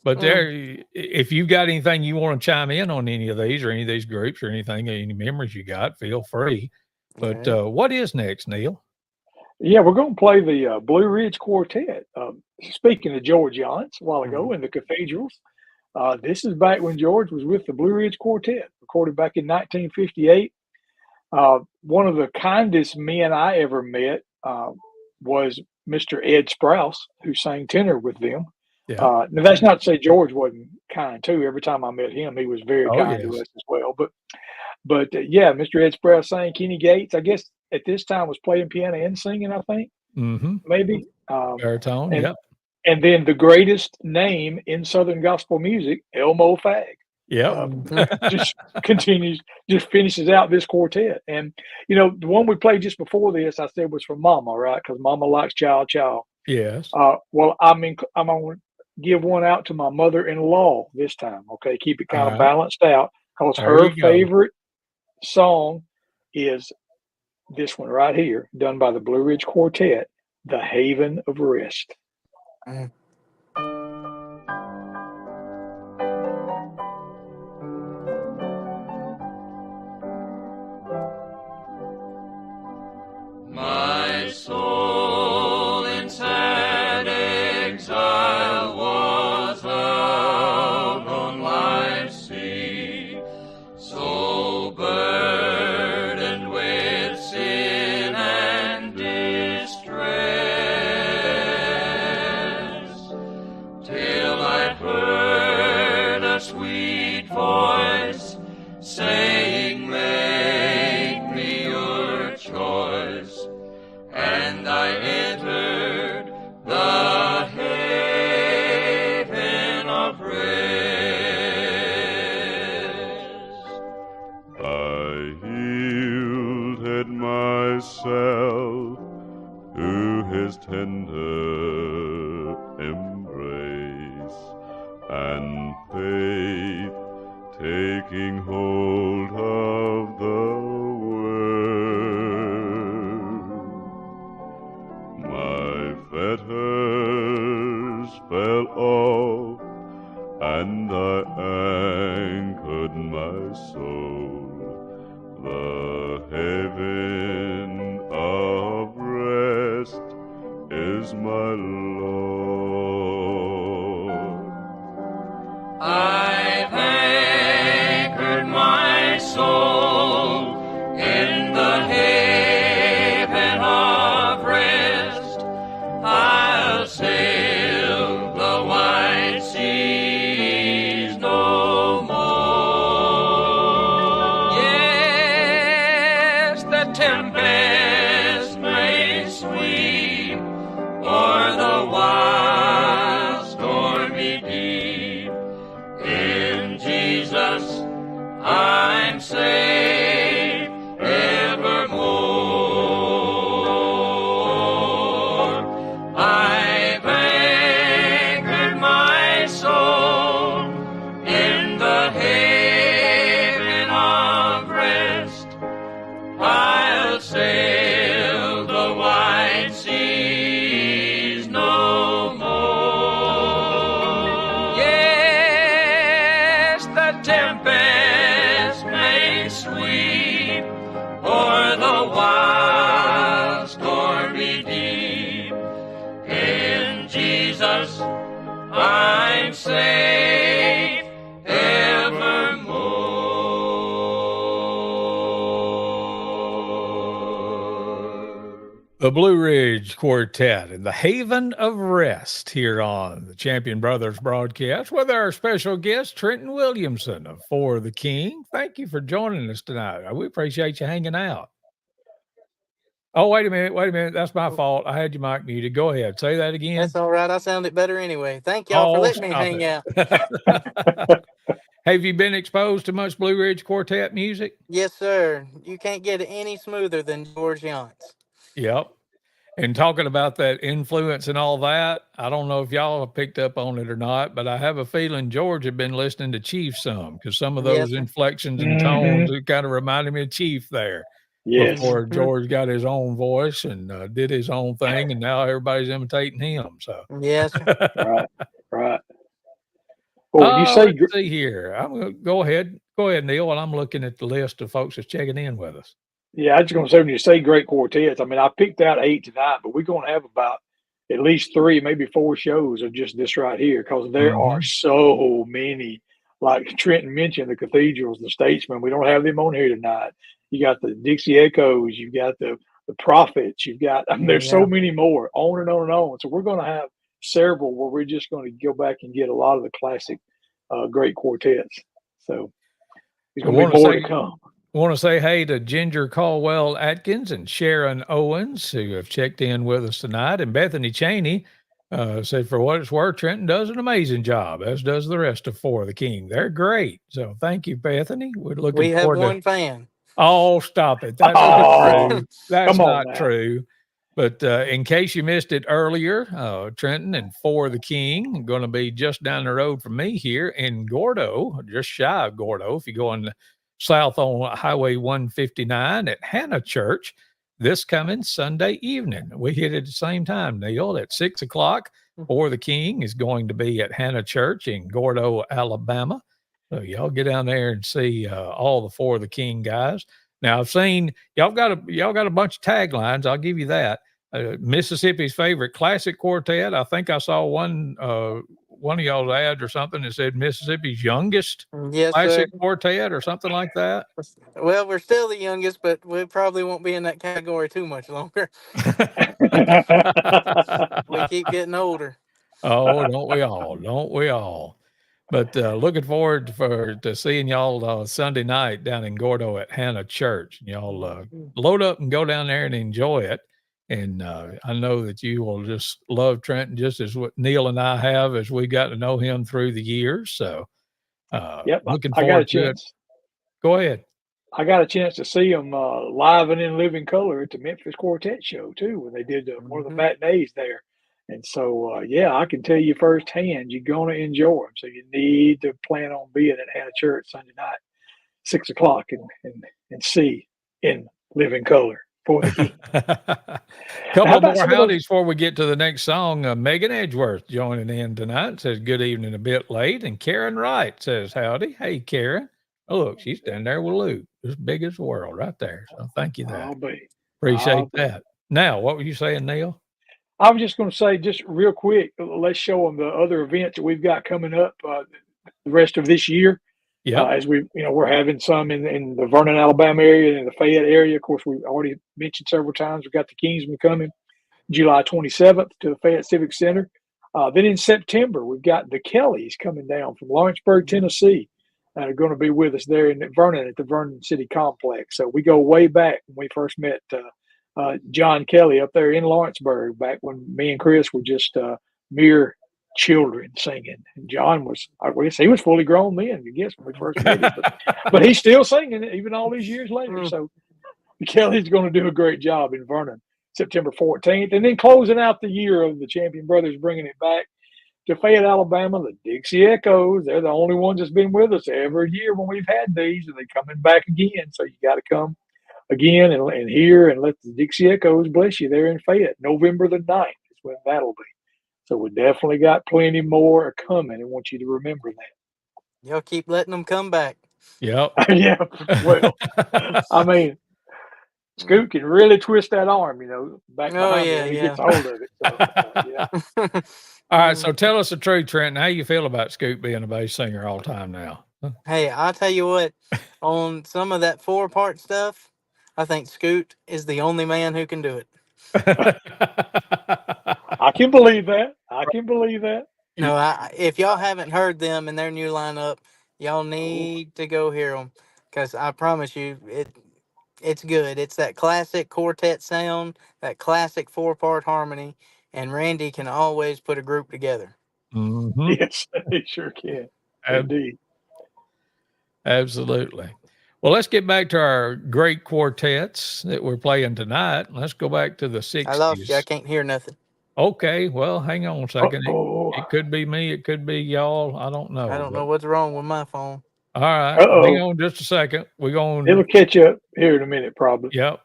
but there, if you've got anything you want to chime in on any of these or any of these groups or anything, any memories you got, feel free. But what is next, Neal? Yeah, we're going to play the Blue Ridge Quartet. Speaking of George Yance a while ago in the Cathedrals, this is back when George was with the Blue Ridge Quartet, recorded back in 1958. One of the kindest men I ever met was Mr. Ed Sprouse, who sang tenor with them. Yeah. Now that's not to say George wasn't kind too. Every time I met him, he was very kind to yes. us as well. But yeah, Mr. Ed Sprouse sang. Kenny Gates, I guess at this time was playing piano and singing. I think maybe Baritone. and Yep. and then the greatest name in Southern gospel music, Elmo Fagg. Yep. Just continues, just finishes out this quartet. And the one we played just before this, I said was for Mama, right? Because Mama likes Child. Yes. Well, I'm gonna give one out to my mother-in-law this time. Okay, keep it kind All of right. balanced out because There her you go. favorite song is this one right here, done by the Blue Ridge Quartet, "The Haven of Rest." My soul in sad exile was out on life's sea, so burdened with sin and distress, till I heard a sweet voice saying, "Make me your choice." And I entered the haven of rest. I yielded myself to his tender embrace, and faith taking hold of the my fetters fell off, and I anchored my soul. The haven of rest is my Lord. I've anchored my soul in the haven of rest. I'll sail the wide seas no more. Yes, the tempest may sweep o'er the wild stormy deep. In Jesus I'm safe evermore. I've anchored my soul in the haven of rest. I'll sail the wide seas no more. Yes, the tempest may sweep o'er the wild stormy deep. In Jesus I'm safe evermore. The Blue Ridge Quartet and the Haven of Rest here on the Champion Brothers broadcast with our special guest, Trenton Williamson of For the King. Thank you for joining us tonight. We appreciate you hanging out. Oh, wait a minute. Wait a minute. That's my fault. I had your mic muted. Go ahead. Say that again. That's all right. I sounded better anyway. Thank y'all for Oh, letting me stop hang out. it. Have you been exposed to much Blue Ridge Quartet music? Yes, sir. You can't get it any smoother than George Yance. Yep. And talking about that influence and all that, I don't know if y'all have picked up on it or not, but I have a feeling George had been listening to Chief some because some of Yes, those sir. inflections and Mm-hmm. tones, it kind of reminded me of Chief there Yes. before George got his own voice and did his own thing, and now everybody's imitating him. So, Yes, sir. Right. Right. Well, when you say let's see here. I'm gonna go ahead, Neil, and I'm looking at the list of folks that's checking in with us. yeah, I was just going to say when you say great quartets, I mean I picked out 8 tonight, but we're going to have about at least 3, maybe 4 shows of just this right here because there are Mm-hmm. so many. Like Trenton mentioned, the cathedrals, the statesmen. We don't have them on here tonight. You got the Dixie Echoes, you got the prophets, you've got. I mean, there's so Yeah. many more, on and on and on. So we're going to have several where we're just going to go back and get a lot of the classic, great quartets. So there's I going to want be to more say to come. want to say hey to Ginger Caldwell Atkins and Sharon Owens who have checked in with us tonight, and Bethany Cheney said, "For what it's worth, Trenton does an amazing job, as does the rest of For the King. They're great." So thank you, Bethany. We're looking We have forward to. one fan. Oh, stop it! That's not Oh, true. That's come on not now. true. But in case you missed it earlier, Trenton and For the King going to be just down the road from me here in Gordo, just shy of Gordo. If you're going south on Highway 159 at Hannah Church this coming Sunday evening. We hit it at the same time, Neil, at 6 o'clock. For the King is going to be at Hannah Church in Gordo, Alabama. So y'all get down there and see all the For the King guys. Now I've seen y'all got a bunch of taglines. I'll give you that. Mississippi's favorite classic quartet. I think I saw one of y'all's ads or something that said Mississippi's youngest Yes, classic sir. quartet or something like that. Well, we're still the youngest, but we probably won't be in that category too much longer. We keep getting older. Oh, don't we all? Don't we all? But looking forward to seeing y'all Sunday night down in Gordo at Hannah Church. Y'all load up and go down there and enjoy it. And I know that you will just love Trenton just as what Neil and I have as we got to know him through the years. So Yep, looking I got a forward to it. chance. Go ahead. I got a chance to see them live and in living color at the Memphis Quartet show too, when they did one of the matinees there. And so, yeah, I can tell you firsthand, you're going to enjoy them. So you need to plan on being at Hannah Church Sunday night, 6 o'clock, and see in living color For the King. Couple How of about more some of those? howdies before we get to the next song. Megan Edgeworth joining in tonight says, "Good evening, a bit late." And Karen Wright says, "Howdy." Hey, Karen. Oh, look, she's standing there with Luke, as big as the world right there. So thank you that. I'll be. Appreciate that. Now, what were you saying, Neil? I was just going to say, just real quick, let's show them the other events that we've got coming up the rest of this year. Yep. As we're having some in the Vernon, Alabama area and in the Fayette area. Of course, we've already mentioned several times. We've got the Kingsmen coming July 27th to the Fayette Civic Center. Then in September, we've got the Kellys coming down from Lawrenceburg, Tennessee, and are going to be with us there in Vernon at the Vernon City Complex. So we go way back when we first met John Kelly up there in Lawrenceburg, back when me and Chris were just mere children singing. And John was, I guess he was fully grown then, I guess, when we first met him. But he's still singing even all these years later. So Kelly's going to do a great job in Vernon, September 14th. And then closing out the year of the Champion Brothers, bringing it back to Fayette, Alabama, the Dixie Echoes. They're the only ones that's been with us every year when we've had these, and they're coming back again. So you got to come again and hear and let the Dixie Echoes bless you there in Fayette. November the 9th is when that'll be. So we definitely got plenty more coming. I want you to remember that. Y'all keep letting them come back. Yep. Yeah. Well, I mean, Scoot can really twist that arm, back behind me when he gets hold of it. So, yeah. All right. So tell us the truth, Trenton. How you feel about Scoot being a bass singer all time now? Hey, I'll tell you what, on some of that 4-part stuff, I think Scoot is the only man who can do it. I can believe that. I can believe that. No, if y'all haven't heard them and their new lineup, y'all need to go hear them, because I promise you, It's good. It's that classic quartet sound, that classic 4-part harmony, and Randy can always put a group together. Mm-hmm. Yes, he sure can. Indeed. Absolutely. Well, let's get back to our great quartets that we're playing tonight. Let's go back to the I lost you. I 60s. can't hear nothing. Okay, well, hang on a second. Uh-oh. It could be me. It could be y'all. I don't know. I don't know But, what's wrong with my phone. all right, hang Uh-oh. on just a second. We're going. It'll catch up here in a minute, probably. Yep.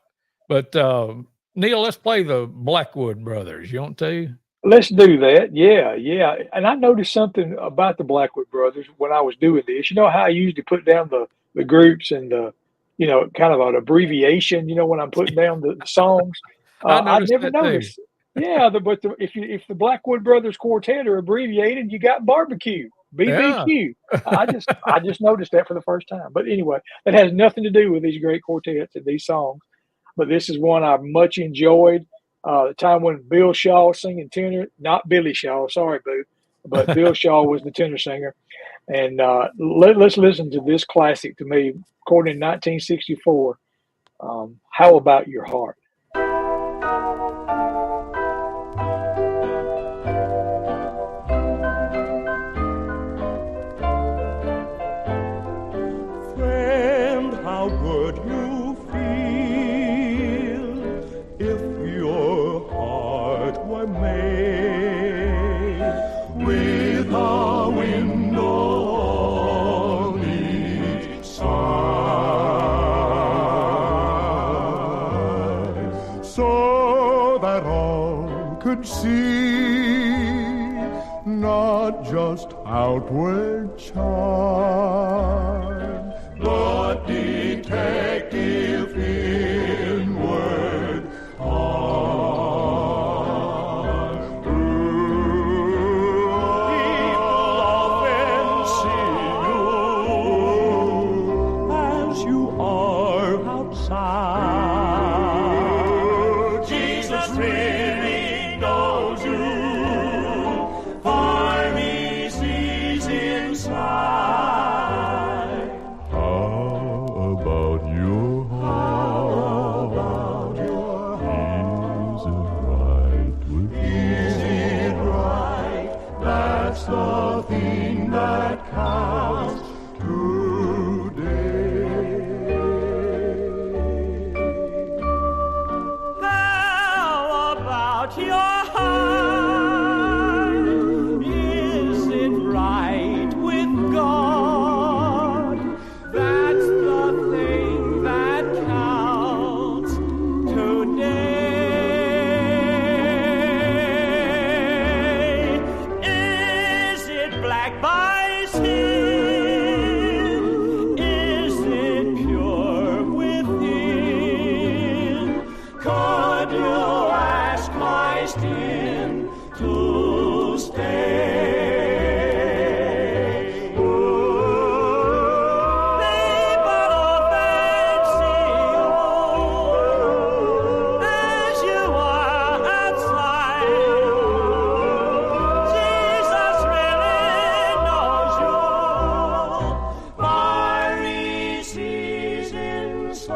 But Neal, let's play the Blackwood Brothers. You want to? Let's do that. Yeah, yeah. And I noticed something about the Blackwood Brothers when I was doing this. You know how I usually put down the groups and the, kind of an abbreviation, when I'm putting down the songs. I I noticed never that too. noticed. Yeah, if the Blackwood Brothers Quartet are abbreviated, you got barbecue, BBQ. I just noticed that for the first time. But anyway, that has nothing to do with these great quartets and these songs. But this is one I much enjoyed. The time when Bill Shaw singing tenor, not Billy Shaw, sorry, boo, but Bill Shaw was the tenor singer. And let's listen to this classic to me, recorded in 1964. How About Your Heart? Friend, how would you feel if your heart were made with a window on each side, so that all could see not just outward charm, but detective inward heart. People often see you as you are outside. Jesus really knows you, for he sees inside. How about your heart? Is it right with you? Is it right? That's the thing that counts today. How about your heart? Is it right with God? That's the thing that counts today. Is it black by sin? Is it pure within? Could you ask Christ in to stay? People often see you as you are outside. Jesus really knows you, for he sees inside.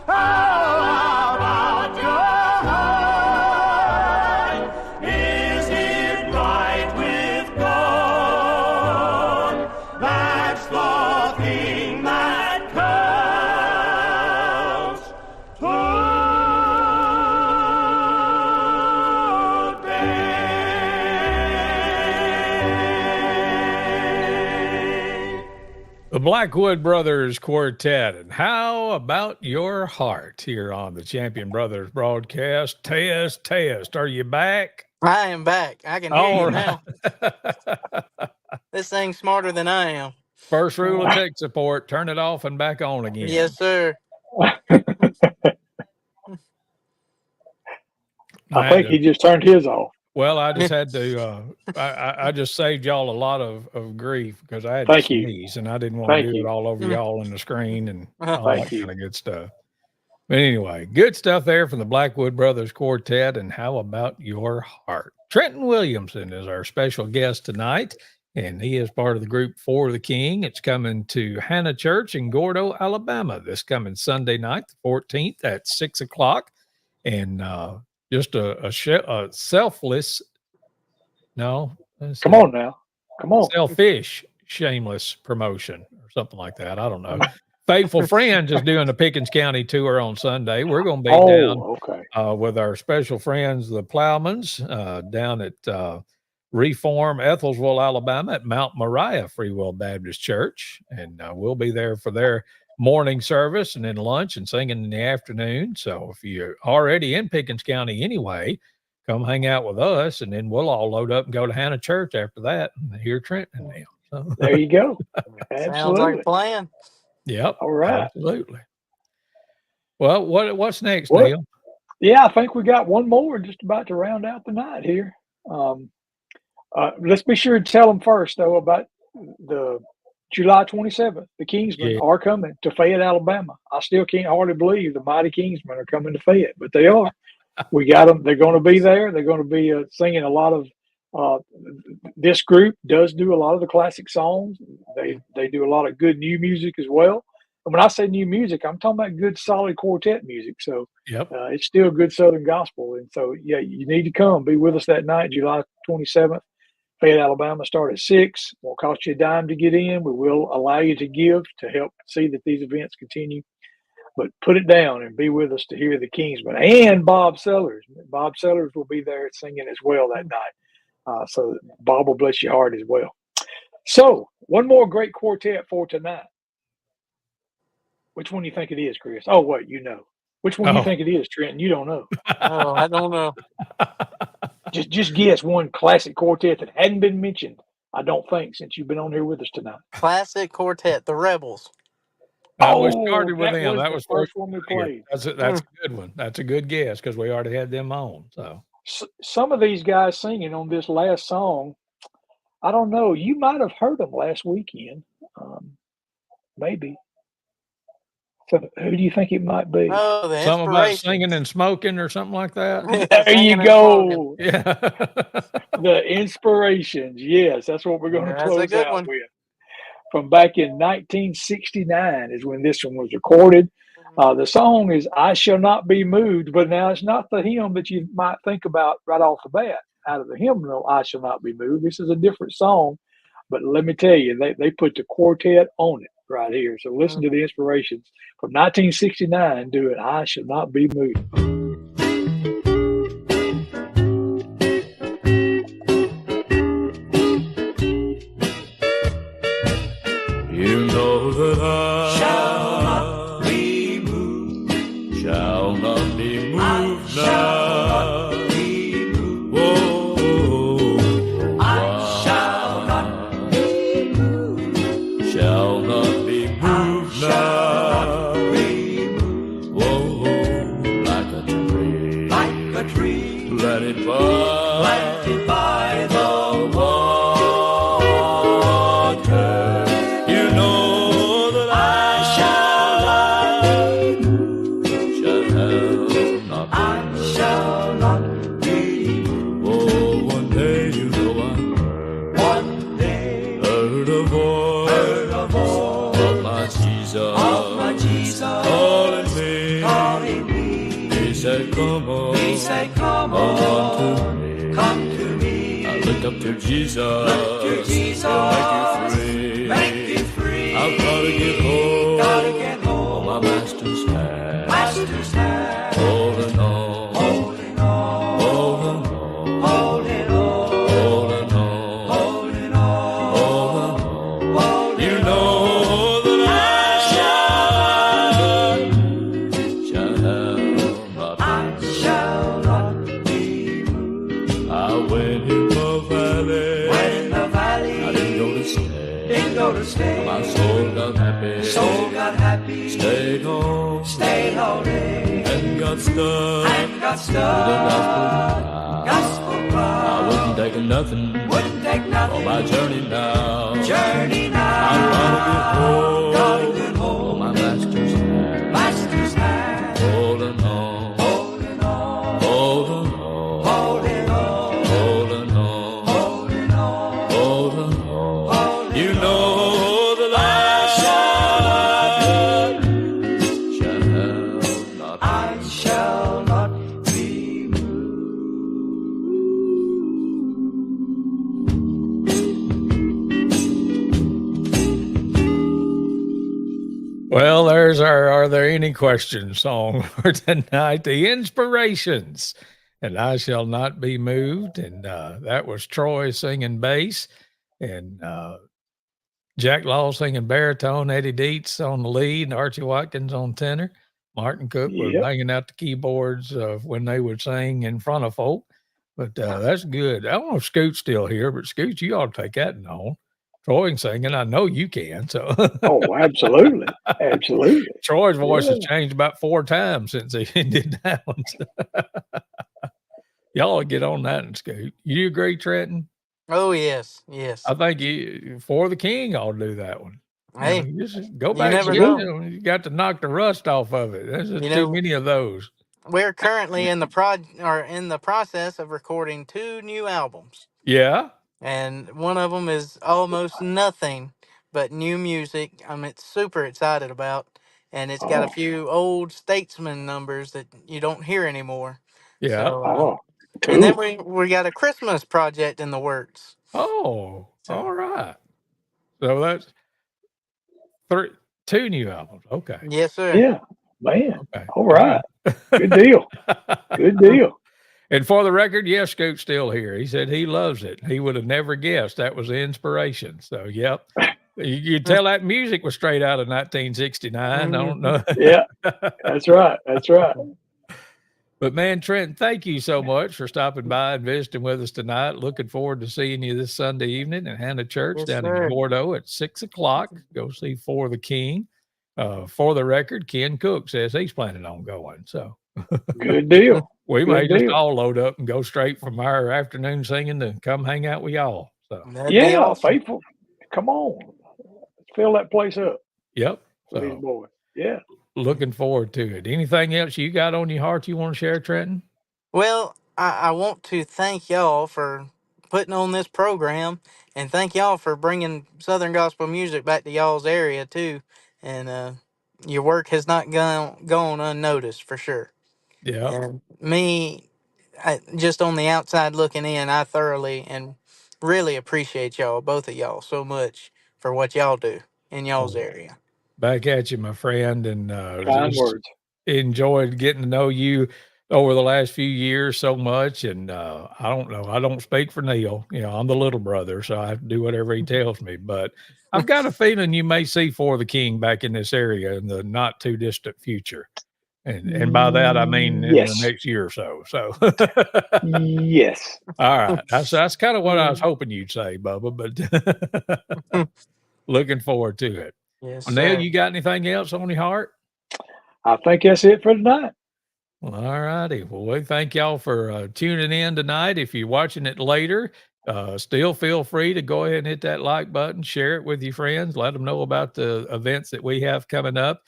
How about your heart? Is it right with God? That's the thing that counts today. The Blackwood Brothers Quartet, and How About Your Heart here on the Champion Brothers broadcast. Test. Are you back? I am back. I can hear All you right. now. This thing's smarter than I am. First rule of tech support, turn it off and back on again. Yes, sir. I think he just turned his off. Well, I just had to. I just saved y'all a lot of grief because I had Thank to you. sneeze, and I didn't want to Thank do you. it all over y'all in the screen and all Thank that you. kind of good stuff. But anyway, good stuff there from the Blackwood Brothers Quartet, and How About Your Heart? Trenton Williamson is our special guest tonight. and he is part of the group For the King. It's coming to Hannah Church in Gordo, Alabama, this coming Sunday night, the 14th at 6 o'clock. And just a selfless, no, Come on now. Come on. selfish, shameless promotion or something like that. I don't know. Faithful Friends is doing the Pickens County tour on Sunday. We're going to be down okay. with our special friends, the Plowmans, down at Reform, Ethelsville, Alabama, at Mount Moriah Free Will Baptist Church. And we'll be there for their morning service and then lunch and singing in the afternoon. So if you're already in Pickens County anyway, come hang out with us, and then we'll all load up and go to Hannah Church after that and hear Trenton now. So. There you go. Sounds like a plan. Yep. All right. Absolutely. Well, what's next, Well, Neal? Yeah, I think we got one more just about to round out the night here. Let's be sure to tell them first, though, about the July 27th. The Kingsmen are coming to Fayette, Alabama. I still can't hardly believe the mighty Kingsmen are coming to Fayette, but they are. We got them. They're going to be there. They're going to be singing a lot of this group does do a lot of the classic songs. They do a lot of good new music as well. And when I say new music, I'm talking about good, solid quartet music. So it's still good Southern gospel. And so, yeah, you need to come. Be with us that night, July 27th. Fayette, Alabama, start at 6. Won't cost you a dime to get in. We will allow you to give to help see that these events continue. But put it down and be with us to hear the Kingsmen and Bob Sellers. Bob Sellers will be there singing as well that night. So Bob will bless your heart as well. So one more great quartet for tonight. Which one do you think it is, Chris? Oh, wait, you know. Which one do you think it is, Trenton? You don't know. Oh, I don't know. Just guess one classic quartet that hadn't been mentioned, I don't think, since you've been on here with us tonight. Classic quartet, the Rebels. We started with them. That was the first one we played. That's a good one. That's a good guess because we already had them on. So some of these guys singing on this last song, I don't know. You might have heard them last weekend, maybe. So who do you think it might be? Oh, the something about singing and smoking or something like that. There you go. Yeah. The Inspirations. Yes, that's what we're going to close out with. From back in 1969 is when this one was recorded. The song is I Shall Not Be Moved, but now it's not the hymn that you might think about right off the bat out of the hymnal, I Shall Not Be Moved. This is a different song, but let me tell you, they put the quartet on it right here. So listen to the Inspirations from 1969 doing I Shall Not Be Moved. You know that I shall not be moved, shall not be moved now. Shall not be moved. Whoa, I shall not be moved, shall not be moved now. Whoa, like a tree, let it by the water. Come to me. I look up to Jesus. He'll make you free. I've gotta get hold of my master's hand. Holding on. Holding on. You know that I shall not be moved. I went in the valley. I didn't go to stay. My soul got happy. Stayed home. And got stuck. With the gospel cloud. I wouldn't take nothing. On my journey now. I'm gonna get hold of my master's hand. Holding on. Well, there's our Are There Any Questions song for tonight. The Inspirations. And I Shall Not Be Moved. And that was Troy singing bass. And Jack Law singing baritone, Eddie Dietz on the lead, and Archie Watkins on tenor. Martin Cook was Yep. banging out the keyboards when they would sing in front of folk. But that's good. I don't know if Scoot's still here, but Scoot, you ought to take that on. Troy can sing, and I know you can. So, Oh, absolutely. Absolutely. Troy's voice has Yeah. changed about 4 times since he did that one. Y'all get on that and Scoot. You agree, Trenton? Oh yes, yes. I think you For the King ought to do that one. Hey, You just go you back never and know. you got to knock the rust off of it. There's just You too know, many of those. we're currently in the process of recording 2 new albums, Yeah. and one of them is almost nothing but new music. I'm super excited about, and it's got a Oh, few old Statesman numbers that you don't hear anymore. Yeah. So, oh, and then cool. we got a Christmas project in the works. Oh, all So right. So that's 2 new albums. Okay. yes, sir. Yeah, man. Okay. All right. Good deal. Good deal. And for the record, yes, Scoot's still here. He said he loves it. He would have never guessed that was the inspiration. So, yep. You could tell that music was straight out of 1969. I don't know. Yeah, that's right. That's right. But man, Trent, thank you so much for stopping by and visiting with us tonight. Looking forward to seeing you this Sunday evening at Hannah Church Yes, down sir. in Gordo at 6:00. Go see For the King. For the record, Ken Cook says he's planning on going. So Good deal. we may Good just deal. all load up and go straight from our afternoon singing to come hang out with y'all. So That'd be Yeah, awesome. faithful. Come on. Fill that place up yep. for these So boys. Yeah. looking forward to it. Anything else you got on your heart you want to share, Trenton? Well, I want to thank y'all for putting on this program, and thank y'all for bringing Southern gospel music back to y'all's area too. And your work has not gone unnoticed for sure. Yeah. And me, just on the outside looking in, I thoroughly and really appreciate y'all, both of y'all, so much for what y'all do in y'all's Oh, area. back at you, my friend. And Kind just words. enjoyed getting to know you over the last few years so much. And I don't know, I don't speak for Neal. I'm the little brother, so I have to do whatever he tells me. But I've got a feeling you may see For the King back in this area in the not too distant future. And by that I mean in the Yes. next year or so. So Yes. all right. That's kind of what I was Mm. hoping you'd say, Bubba, but looking forward to it. Yes, Well, Neal, sir. you got anything else on your heart? I think that's it for tonight. Well, all righty. Well, we thank y'all for tuning in tonight. If you're watching it later, still feel free to go ahead and hit that like button, share it with your friends, let them know about the events that we have coming up.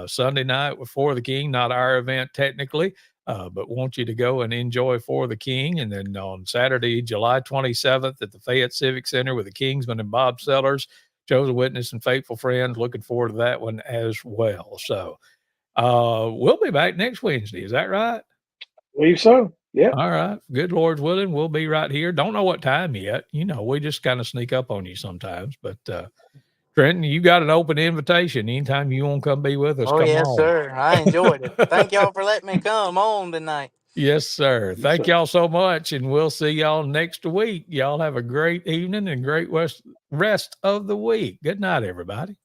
Sunday night with For the King, not our event technically, but want you to go and enjoy For the King. And then on Saturday, July 27th at the Fayette Civic Center with the Kingsman and Bob Sellers, Chosen Witness and Faithful Friends. Looking forward to that one as well. So, we'll be back next Wednesday. Is that right? Believe so. Yeah. All right. Good Lord's willing. We'll be right here. Don't know what time yet. We just kind of sneak up on you sometimes. But Trenton, you got an open invitation. Anytime you want to come be with us, Oh, come yes, on. sir. I enjoyed it. Thank y'all for letting me come on tonight. Yes, sir. Yes, Thank sir. y'all so much. And we'll see y'all next week. Y'all have a great evening and great rest of the week. Good night, everybody.